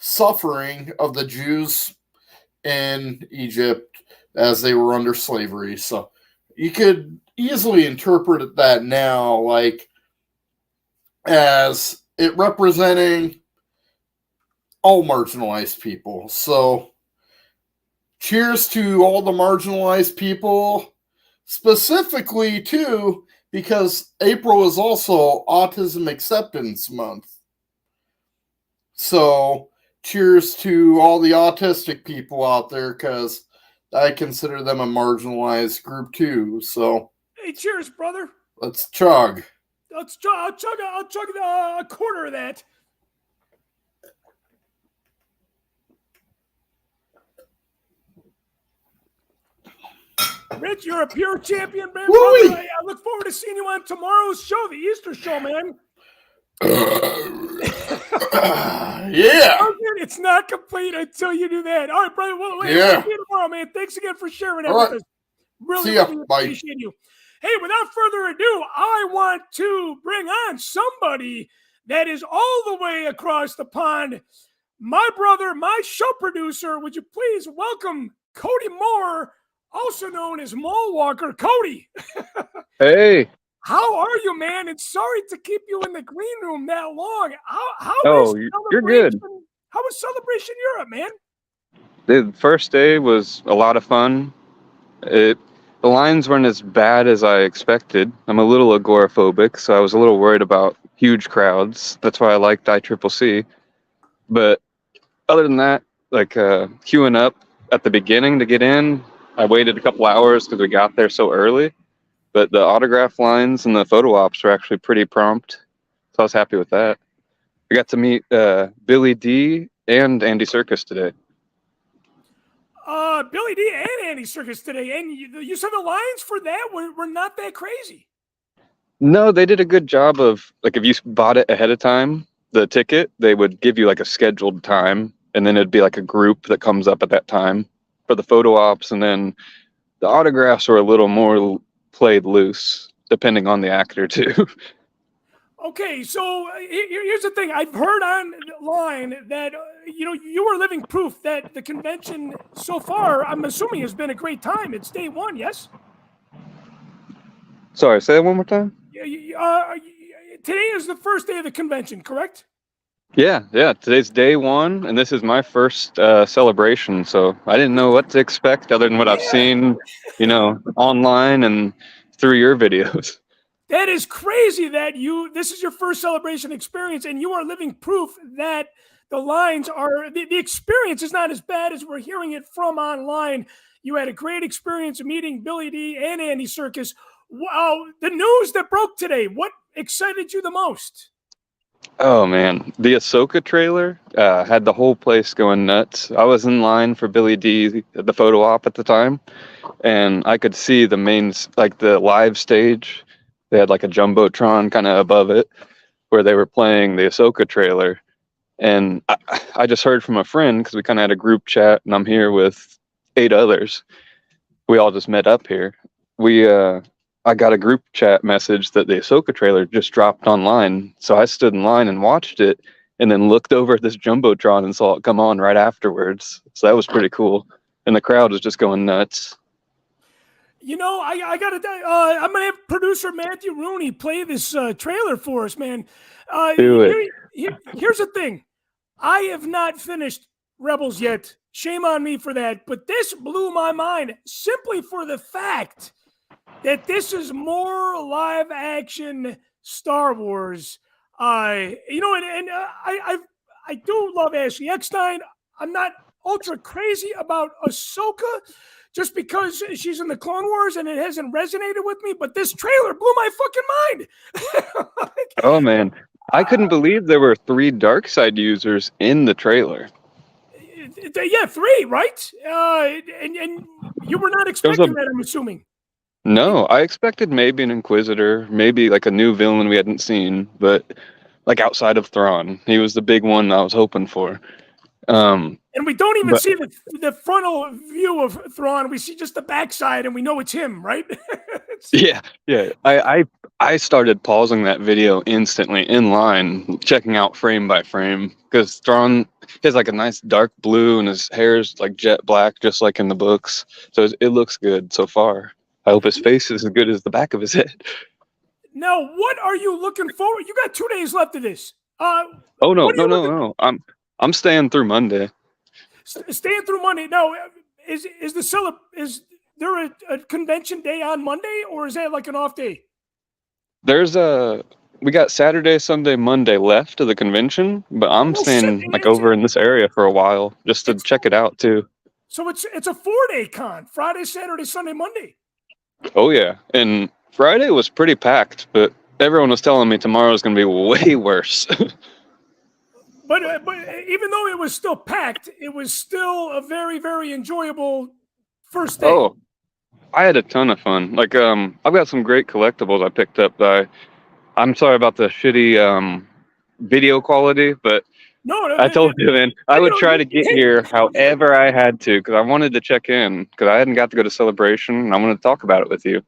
suffering of the Jews in Egypt as they were under slavery. So you could easily interpret that now, like, as it representing all marginalized people. So cheers to all the marginalized people, specifically too, because April is also Autism Acceptance Month. So cheers to all the autistic people out there, because I consider them a marginalized group too. So Hey, cheers, brother. let's chug. I'll chug a quarter of that. Rich, you're a pure champion, man. Woo-wee. Brother. I look forward to seeing you on tomorrow's show, the Easter show, man. Yeah. It's not complete until you do that. All right, brother. Well, wait, Yeah. see you tomorrow, man. Thanks again for sharing that All with right. us. Really, See ya. really Bye. appreciate you. Hey, without further ado, I want to bring on somebody that is all the way across the pond. My brother, my show producer. Would you please welcome Cody Moore, also known as Mole Walker. Cody. Hey. How are you, man? And sorry to keep you in the green room that long. How Oh, is you're good. How was Celebration Europe, man? The first day was a lot of fun. The lines weren't as bad as I expected. I'm a little agoraphobic, so I was a little worried about huge crowds. That's why I liked ICCC. But other than that, like queuing up at the beginning to get in, I waited a couple hours because we got there so early. But the autograph lines and the photo ops were actually pretty prompt, so I was happy with that. I got to meet Billy D and Andy Serkis today. Billy D and Andy Serkis today, and you said the lines for that were not that crazy. No, they did a good job of, like, if you bought it ahead of time, the ticket, they would give you like a scheduled time, and then it'd be like a group that comes up at that time for the photo ops, and then the autographs were a little more played loose, depending on the actor too. Okay, so here's the thing. I've heard online that you are living proof that the convention so far, I'm assuming, has been a great time. It's day one, yes? Sorry, say that one more time. Today is the first day of the convention, correct? Yeah. Today's day one, and this is my first celebration, so I didn't know what to expect other than what I've seen, online and through your videos. That is crazy that this is your first celebration experience, and you are living proof that the lines are, the experience is not as bad as we're hearing it from online. You had a great experience meeting Billy D and Andy Serkis. Wow, the news that broke today, what excited you the most? Oh man, the Ahsoka trailer had the whole place going nuts. I was in line for Billy D, the photo op at the time, and I could see the the live stage. They had like a jumbotron kind of above it where they were playing the Ahsoka trailer. And I just heard from a friend, because we kind of had a group chat, and I'm here with 8 others. We all just met up here. I got a group chat message that the Ahsoka trailer just dropped online. So I stood in line and watched it, and then looked over at this jumbotron and saw it come on right afterwards. So that was pretty cool. And the crowd was just going nuts. I gotta. I'm gonna have producer Matthew Rooney play this trailer for us, man. Do it. Here's the thing: I have not finished Rebels yet. Shame on me for that. But this blew my mind simply for the fact that this is more live action Star Wars. I do love Ashley Eckstein. I'm not ultra crazy about Ahsoka, just because she's in the Clone Wars and it hasn't resonated with me, but this trailer blew my fucking mind. Oh man, I couldn't believe there were 3 dark side users in the trailer. Yeah, 3, right? And you were not expecting that, I'm assuming. No, I expected maybe an Inquisitor, maybe like a new villain we hadn't seen, but like outside of Thrawn. He was the big one I was hoping for. And we don't even But- see the frontal view of Thrawn. We see just the backside, and we know it's him, right? Yeah. I started pausing that video instantly in line, checking out frame by frame, because Thrawn has like a nice dark blue, and his hair is like jet black, just like in the books. So it looks good so far. I hope his face is as good as the back of his head. Now, what are you looking forward? You got 2 days left of this. Oh no, what are you looking- no! I'm staying through Monday. Staying through Monday. Now, is there a convention day on Monday, or is that like an off day? We got Saturday, Sunday, Monday left of the convention, but I'm Oh, staying shit, like it's- over in this area for a while just to check it out too. So it's a 4-day con: Friday, Saturday, Sunday, Monday. Oh yeah, and Friday was pretty packed, but everyone was telling me tomorrow's gonna be way worse. But even though it was still packed, it was still a very, very enjoyable first day. Oh, I had a ton of fun. Like I've got some great collectibles I picked up. I'm sorry about the shitty video quality, but No, I told you, man, I would try to get here however I had to because I wanted to check in because I hadn't got to go to Celebration and I wanted to talk about it with you.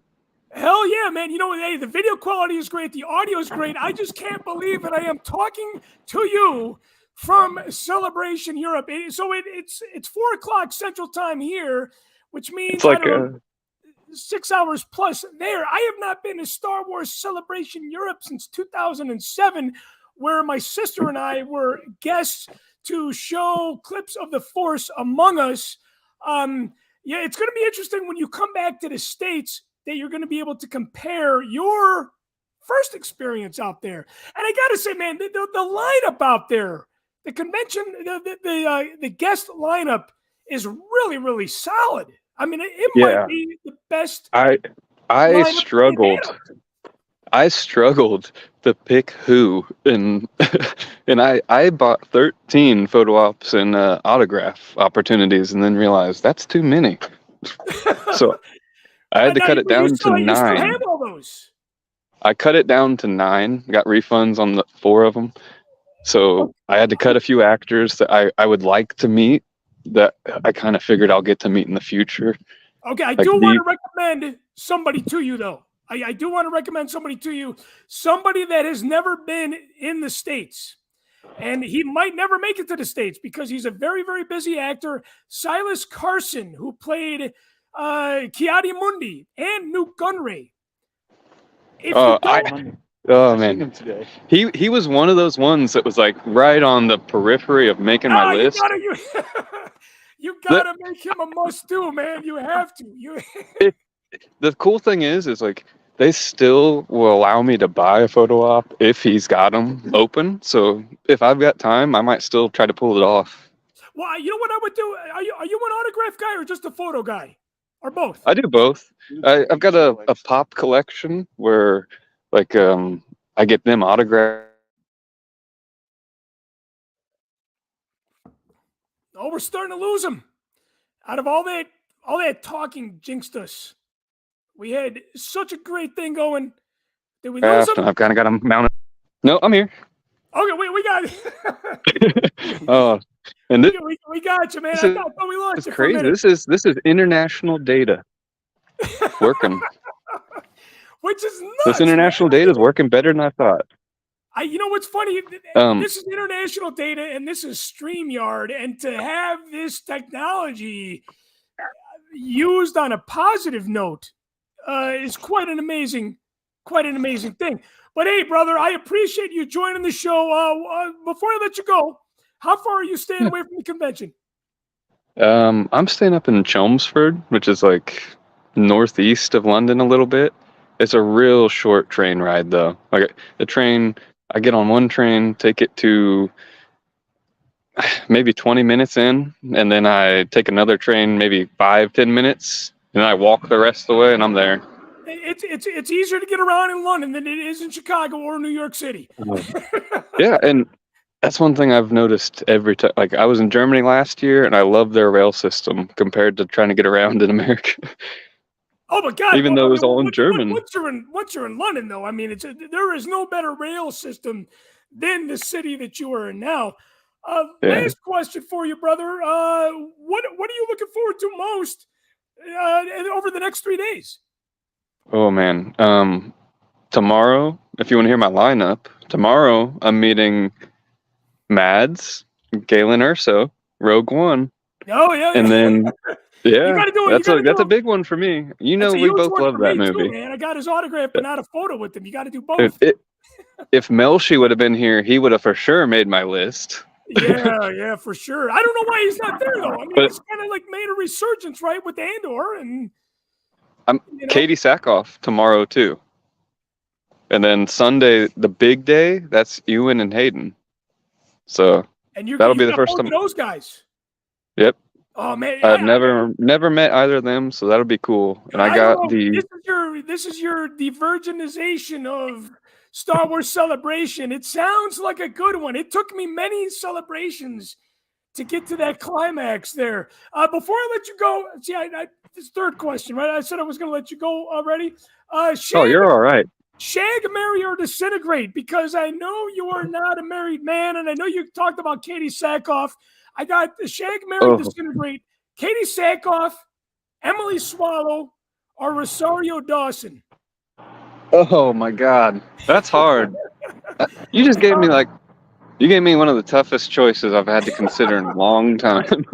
Hell yeah, man. You know, hey, the video quality is great. The audio is great. I just can't believe that I am talking to you from Celebration Europe. It's 4:00 Central Time here, which means It's like 6 hours plus there. I have not been to Star Wars Celebration Europe since 2007, where my sister and I were guests to show clips of The Force Among Us. Yeah, it's going to be interesting when you come back to the States that you're going to be able to compare your first experience out there. And I got to say, man, the lineup out there, the convention, the guest lineup is really, really solid. I mean, it might be the best. I struggled to pick who, and I bought 13 photo ops and autograph opportunities, and then realized that's too many. So I had to cut it down to 9. You still have all those. I cut it down to 9. Got refunds on the 4 of them. So I had to cut a few actors that I would like to meet that I kind of figured I'll get to meet in the future. Okay, I do want to recommend somebody to you, though. I do want to recommend somebody to you, somebody that has never been in the States. And he might never make it to the States because he's a very, very busy actor. Silas Carson, who played Ki-Adi-Mundi and Newt Gunray. Man, he was one of those ones that was like right on the periphery of making my list. You gotta make him a must-do, man. You have to. The cool thing is like they still will allow me to buy a photo op if he's got them open. So if I've got time, I might still try to pull it off. Well, you know what I would do? Are you an autograph guy or just a photo guy, or both? I do both. I've got a pop collection where like I get them autographed. Oh, we're starting to lose him. Out of all that talking jinxed us. We had such a great thing going. Did we lose him? I've kind of got him mounted. No, I'm here. Okay, we got it. Oh, and this, we got you, man. I thought we lost it's you crazy. For a minute. This is international data working. Which is nuts. This international data is working better than I thought. You know what's funny? This is international data, and this is StreamYard, and to have this technology used on a positive note is quite an amazing thing. But hey, brother, I appreciate you joining the show. Before I let you go, how far are you staying away from the convention? I'm staying up in Chelmsford, which is like northeast of London a little bit. It's a real short train ride, though. Like the train, I get on one train, take it to maybe 20 minutes in, and then I take another train, maybe 5-10 minutes, and I walk the rest of the way, and I'm there. It's easier to get around in London than it is in Chicago or New York City. Yeah, and that's one thing I've noticed every time. Like I was in Germany last year, and I love their rail system compared to trying to get around in America. Oh my God! Even though it was all in German. Once you're in London, though, I mean, there is no better rail system than the city that you are in now. Yeah. Last question for you, brother. What are you looking forward to most over the next 3 days? Oh man. Tomorrow, if you want to hear my lineup, tomorrow I'm meeting Mads, Galen Urso, Rogue One, Oh yeah, and then you yeah, got to do it. You that's got to a do it. big one for me. You That's know, a we huge both one for love that me too, movie. man. I got his autograph, but not a photo with him. You got to do If, both. if Melshi would have been here, he would have for sure made my list. Yeah, for sure. I don't know why he's not there though. I mean, But he's kind of like made a resurgence, right, with Andor, and I'm Katie Sackhoff tomorrow too, and then Sunday, the big day, that's Ewan and Hayden. So and you that'll be the got first both of time. those guys. Yep. Oh man, I've never met either of them, so that'll be cool. And I got don't know. the This is your divergenization of Star Wars Celebration. It sounds like a good one. It took me many celebrations to get to that climax there. Before I let you go, see, this third question, right? I said I was going to let you go already. oh, you're all right. Shag, marry, or disintegrate? Because I know you are not a married man, and I know you talked about Katie Sackhoff. I got the Shag, marry, disintegrate. Katie Sackhoff, Emily Swallow, or Rosario Dawson? Oh my God, that's hard. You just gave me you gave me one of the toughest choices I've had to consider in a long time.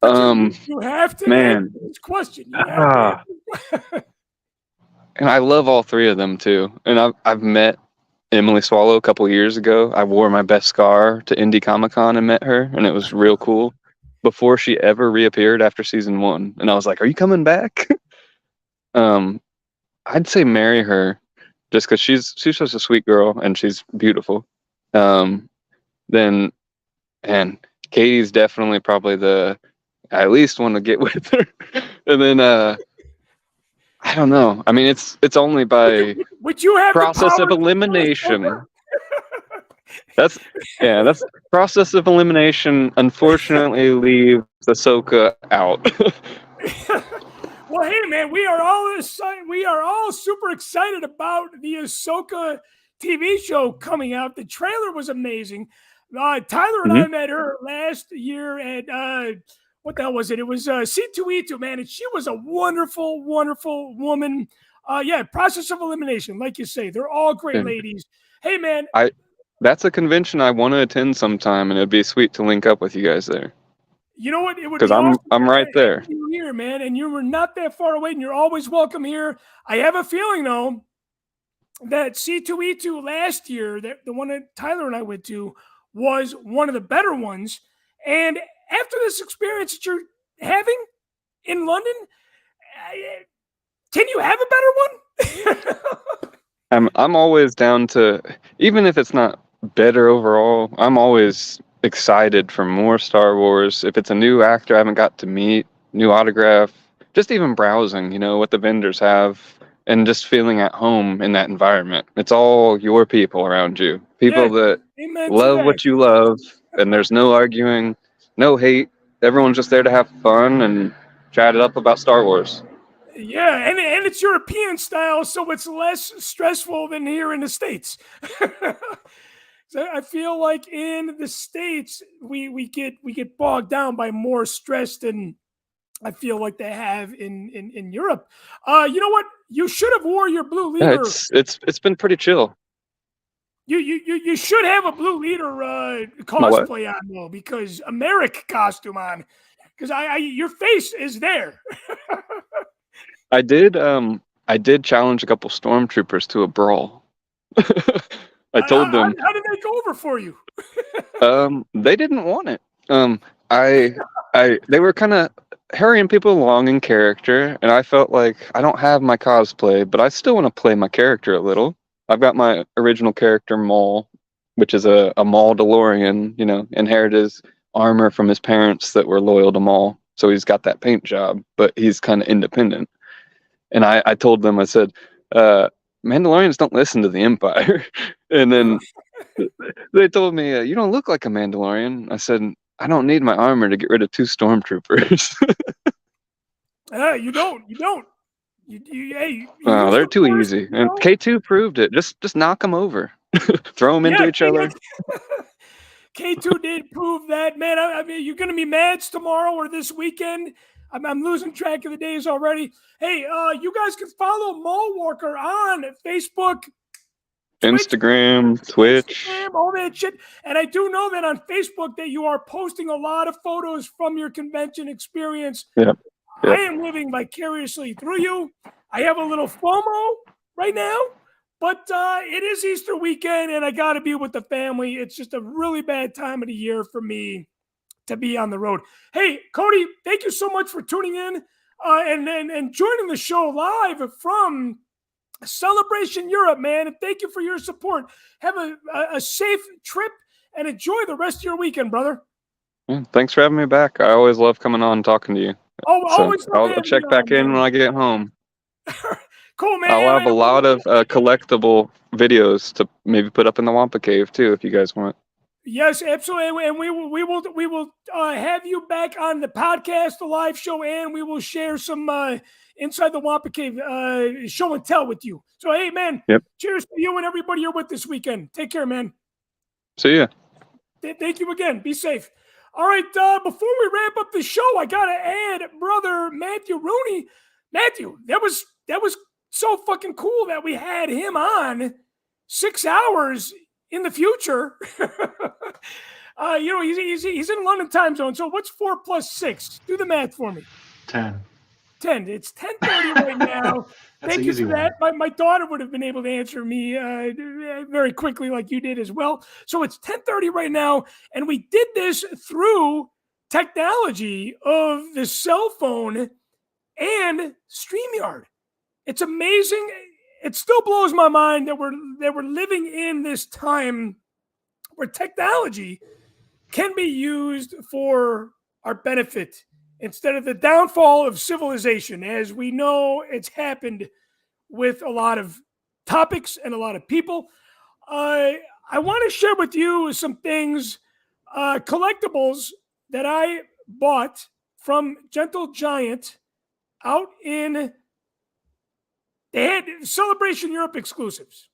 You have to man. answer this question. You have to And I love all three of them too. And I've met Emily Swallow a couple of years ago. I wore my best scar to Indie Comic Con and met her, and it was real cool. Before she ever reappeared after season 1, and I was like, "Are you coming back?" I'd say marry her, just because she's such a sweet girl and she's beautiful. Then, and Katie's definitely probably I at least want to get with her. And then I don't know. I mean, it's only by would you have process the of power elimination. That's process of elimination. Unfortunately, leaves Ahsoka out. Well, hey man, we are all super excited about the Ahsoka TV show coming out. The trailer was amazing. Tyler and I met her last year at what the hell was it? It was C2E2, man, and she was a wonderful, wonderful woman. Process of elimination, like you say, they're all great ladies. Hey man, that's a convention I want to attend sometime, and it'd be sweet to link up with you guys there. You know what? It would because be awesome I'm right there. you here, man, and you were not that far away, and you're always welcome here. I have a feeling though that C2E2 last year, that the one that Tyler and I went to, was one of the better ones. And after this experience that you're having in London, can you have a better one? I'm always down to, even if it's not better overall, I'm always excited for more Star Wars. If it's a new actor I haven't got to meet, new autograph, just even browsing, what the vendors have, and just feeling at home in that environment. It's all your people around you, people that love what you love, and there's no arguing, no hate. Everyone's just there to have fun and chat it up about Star Wars. Yeah, and it's European style, so it's less stressful than here in the States. So I feel like in the States we get bogged down by more stress than I feel like they have in Europe. You know what? You should have wore your blue leader. Yeah, it's been pretty chill. You should have a blue leader cosplay on though, because American costume on, because your face is there. I did challenge a couple stormtroopers to a brawl. I told them. How did they go over for you? They didn't want it. They were kind of hurrying people along in character, and I felt like I don't have my cosplay, but I still want to play my character a little. I've got my original character Maul, which is a Maul DeLorean, inherited his armor from his parents that were loyal to Maul. So he's got that paint job, but he's kind of independent. And I told them, I said, Mandalorians don't listen to the Empire. And then they told me, you don't look like a Mandalorian. I said, I don't need my armor to get rid of 2 stormtroopers. You don't. Hey, Oh, use they're the too force, easy. And K2 proved it. Just knock them over. Throw them into each other. K2 did prove that, man. I mean, you're going to be Mads tomorrow or this weekend. I'm losing track of the days already. Hey, you guys can follow Mall Walker on Facebook, Twitch, Instagram, Twitch. Instagram, all that shit. And I do know that on Facebook that you are posting a lot of photos from your convention experience. Yep. I am living vicariously through you. I have a little FOMO right now, but it is Easter weekend, and I got to be with the family. It's just a really bad time of the year for me to be on the road. Hey, Cody, thank you so much for tuning in and joining the show live from Celebration Europe, man. And thank you for your support. Have a safe trip and enjoy the rest of your weekend, brother. Yeah, thanks for having me back. I always love coming on and talking to you. Oh, So always I'll check back in when I get home. Cool, man. I'll have a lot of collectible videos to maybe put up in the Wampa Cave too, if you guys want. Yes, absolutely, and we will have you back on the podcast, the live show, and we will share some inside the Wampa Cave show and tell with you. So, hey, man, cheers to you and everybody you're with this weekend. Take care, man. See ya. Thank you again. Be safe. All right, before we wrap up the show, I gotta add, brother Matthew Rooney. Matthew, that was so fucking cool that we had him on 6 hours in the future. He's in London time zone. So what's 4 + 6? Do the math for me. 10. It's 10:30 right now. Thank you for that. My daughter would have been able to answer me very quickly like you did as well. So it's 10:30 right now, and we did this through technology of the cell phone and StreamYard. It's amazing. It still blows my mind that we're living in this time where technology can be used for our benefit instead of the downfall of civilization. As we know, it's happened with a lot of topics and a lot of people. I want to share with you some things, collectibles that I bought from Gentle Giant out in. They had Celebration Europe exclusives.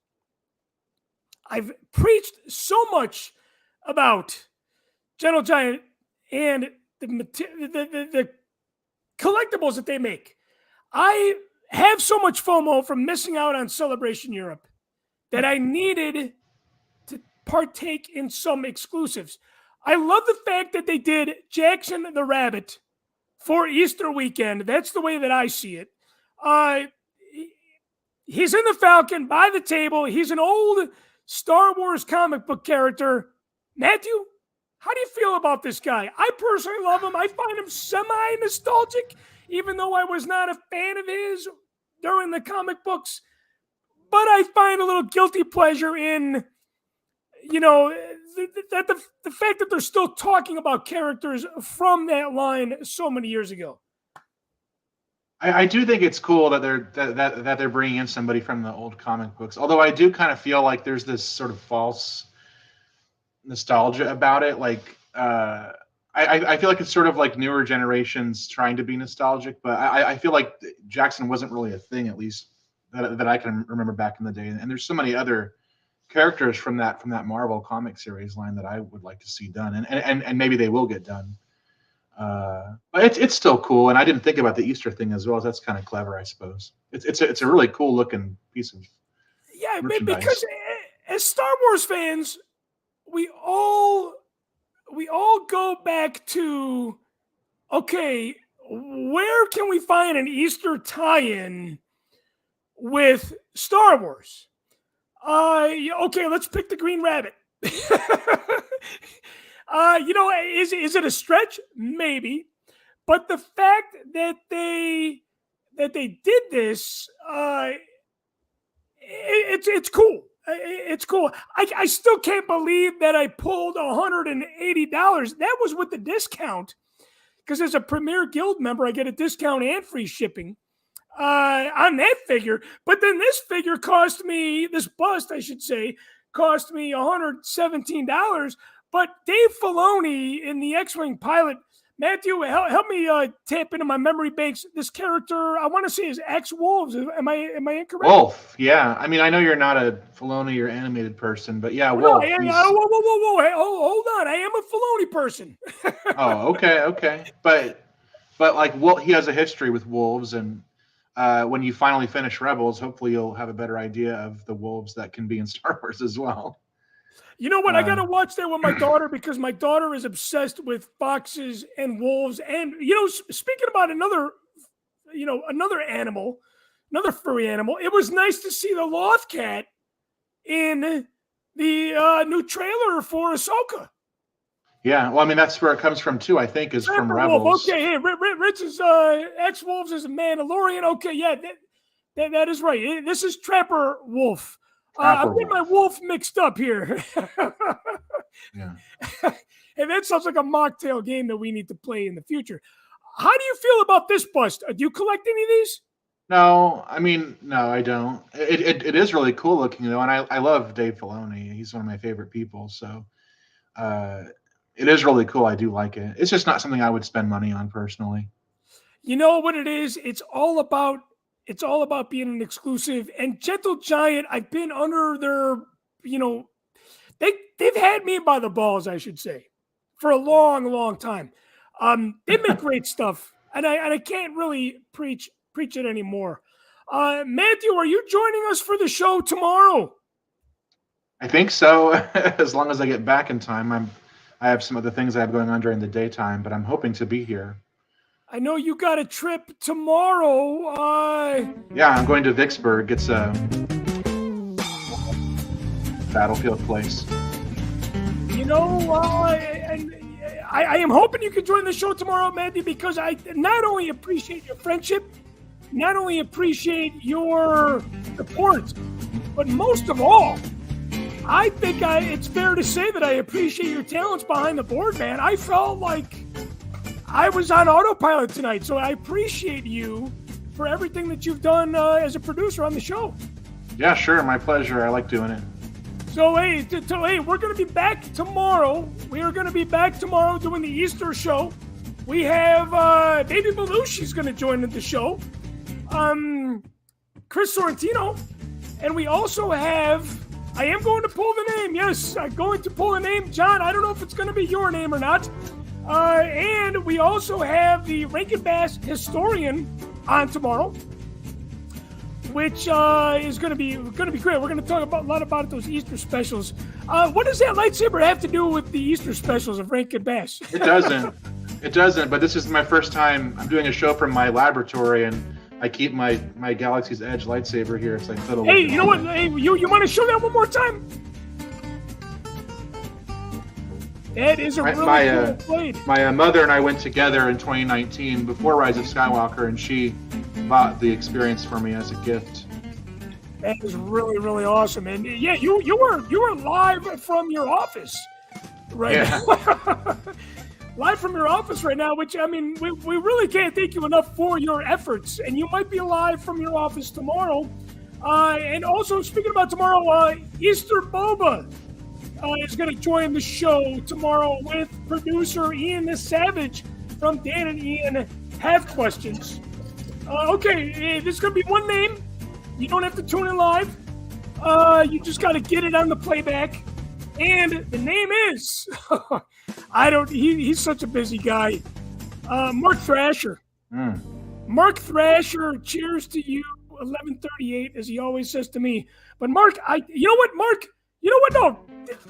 I've preached so much about Gentle Giant and the collectibles that they make. I have so much FOMO from missing out on Celebration Europe that I needed to partake in some exclusives. I love the fact that they did Jackson the Rabbit for Easter weekend. That's the way that I see it. He's in the Falcon by the table. He's an old Star Wars comic book character. Matthew, how do you feel about this guy? I personally love him. I find him semi-nostalgic, even though I was not a fan of his during the comic books. But I find a little guilty pleasure in, the fact that they're still talking about characters from that line so many years ago. I do think it's cool that they're bringing in somebody from the old comic books. Although I do kind of feel like there's this sort of false nostalgia about it. Like I feel like it's sort of like newer generations trying to be nostalgic, but I feel like Jackson wasn't really a thing, at least that I can remember back in the day. And there's so many other characters from that Marvel comic series line that I would like to see done, and maybe they will get done. But it's still cool, and I didn't think about the Easter thing as well. That's kind of clever, I suppose. It's a really cool looking piece of because as Star Wars fans, we all go back to, okay, where can we find an Easter tie-in with Star Wars? Okay, let's pick the Green Rabbit. Is it a stretch? Maybe, but the fact that they did this, it's cool. It's cool. I still can't believe that I pulled $180. That was with the discount, because as a Premier Guild member, I get a discount and free shipping on that figure. But then this figure cost me, this bust, I should say, cost me $117. But Dave Filoni in the X-Wing pilot Matthew, help me tap into my memory banks. This character, I want to say, is X-Wolves. Am I incorrect? Wolf, yeah. I mean, I know you're not a Filoni or animated person, but yeah, Well, Wolf. no, whoa. Hey, hold on. I am a Filoni person. Oh, okay. But like, he has a history with wolves, and when you finally finish Rebels, hopefully you'll have a better idea of the wolves that can be in Star Wars as well. You know what? I got to watch that with my daughter because my daughter is obsessed with foxes and wolves. And, speaking about another animal, another furry animal, it was nice to see the Loth cat in the new trailer for Ahsoka. Yeah, well, I mean, that's where it comes from, too, I think, is from Rebels. Wolf. Okay, hey, Rich's X-Wolves is a Mandalorian. Okay, yeah, that is right. This is Trapper Wolf. I'm getting my wolf mixed up here. Yeah. And that sounds like a mocktail game that we need to play in the future. How do you feel about this bust? Do you collect any of these? No, I mean, no, I don't. It is really cool looking, though, and I love Dave Filoni. He's one of my favorite people, so it is really cool. I do like it. It's just not something I would spend money on personally. You know what it is? It's all about being an exclusive. And Gentle Giant, I've been under their, they've had me by the balls, I should say, for a long, long time. They make great stuff, and I can't really preach it anymore. Matthew, are you joining us for the show tomorrow? I think so, as long as I get back in time. I have some other things I have going on during the daytime, but I'm hoping to be here. I know you got a trip tomorrow. Yeah, I'm going to Vicksburg. It's a battlefield place. I am hoping you can join the show tomorrow, Matthew, because I not only appreciate your friendship, not only appreciate your support, but most of all, I think it's fair to say that I appreciate your talents behind the board, man. I felt like I was on autopilot tonight, so I appreciate you for everything that you've done as a producer on the show. Yeah, sure. My pleasure. I like doing it. So, hey, we're going to be back tomorrow. We are going to be back tomorrow doing the Easter show. We have Baby Belushi's going to join the show. Chris Sorrentino. And we also have, I am going to pull the name. Yes, I'm going to pull a name. John, I don't know if it's going to be your name or not. And we also have the Rankin Bass historian on tomorrow, which is going to be great. We're going to talk a lot about those Easter specials. What does that lightsaber have to do with the Easter specials of Rankin Bass? It doesn't. But this is my first time. I'm doing a show from my laboratory, and I keep my Galaxy's Edge lightsaber here. It's like little. Hey, you know what? Hey, you want to show that one more time? That is a really cool blade. My mother and I went together in 2019 before Rise of Skywalker, and she bought the experience for me as a gift. That is really, really awesome. And yeah, you were live from your office right now. Live from your office right now, which, I mean, we really can't thank you enough for your efforts. And you might be live from your office tomorrow. And also, speaking about tomorrow, Easter Boba is going to join the show tomorrow with producer Ian the Savage from Dan and Ian Have Questions. Okay, this is going to be one name. You don't have to tune in live. You just got to get it on the playback. And the name is, he's such a busy guy. Mark Thrasher. Mark Thrasher, cheers to you, 11:38, as he always says to me. But Mark, you know what, Mark? You know what? No,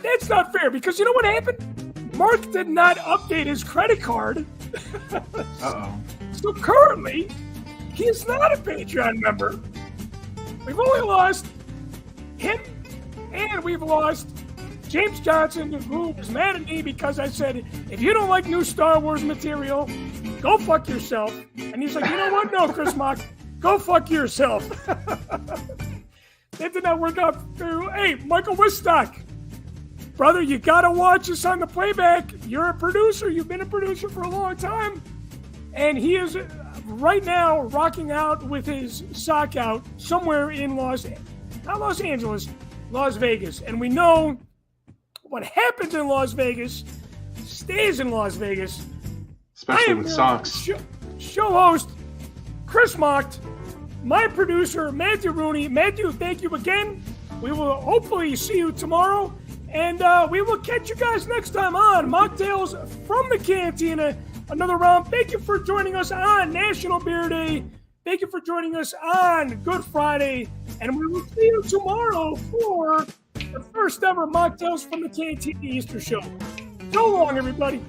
that's not fair, because you know what happened? Mark did not update his credit card. Uh-oh. So currently, he is not a Patreon member. We've only lost him, and we've lost James Johnson, who was mad at me because I said, if you don't like new Star Wars material, go fuck yourself. And he's like, you know what? No, Chris Mock, go fuck yourself. That did not work out. Hey, Michael Wistock, brother, you got to watch us on the playback. You're a producer. You've been a producer for a long time. And he is right now rocking out with his sock out somewhere in Las Vegas. And we know what happens in Las Vegas stays in Las Vegas. especially with socks. Show host Chris Mocht, my producer Matthew Rooney. Matthew, thank you again. We will hopefully see you tomorrow, and we will catch you guys next time on Machtails from the Cantina. Another round. Thank you for joining us on National Beer Day. Thank you for joining us on Good Friday, and we will see you tomorrow for the first ever Machtails from the Cantina Easter show. So long, everybody.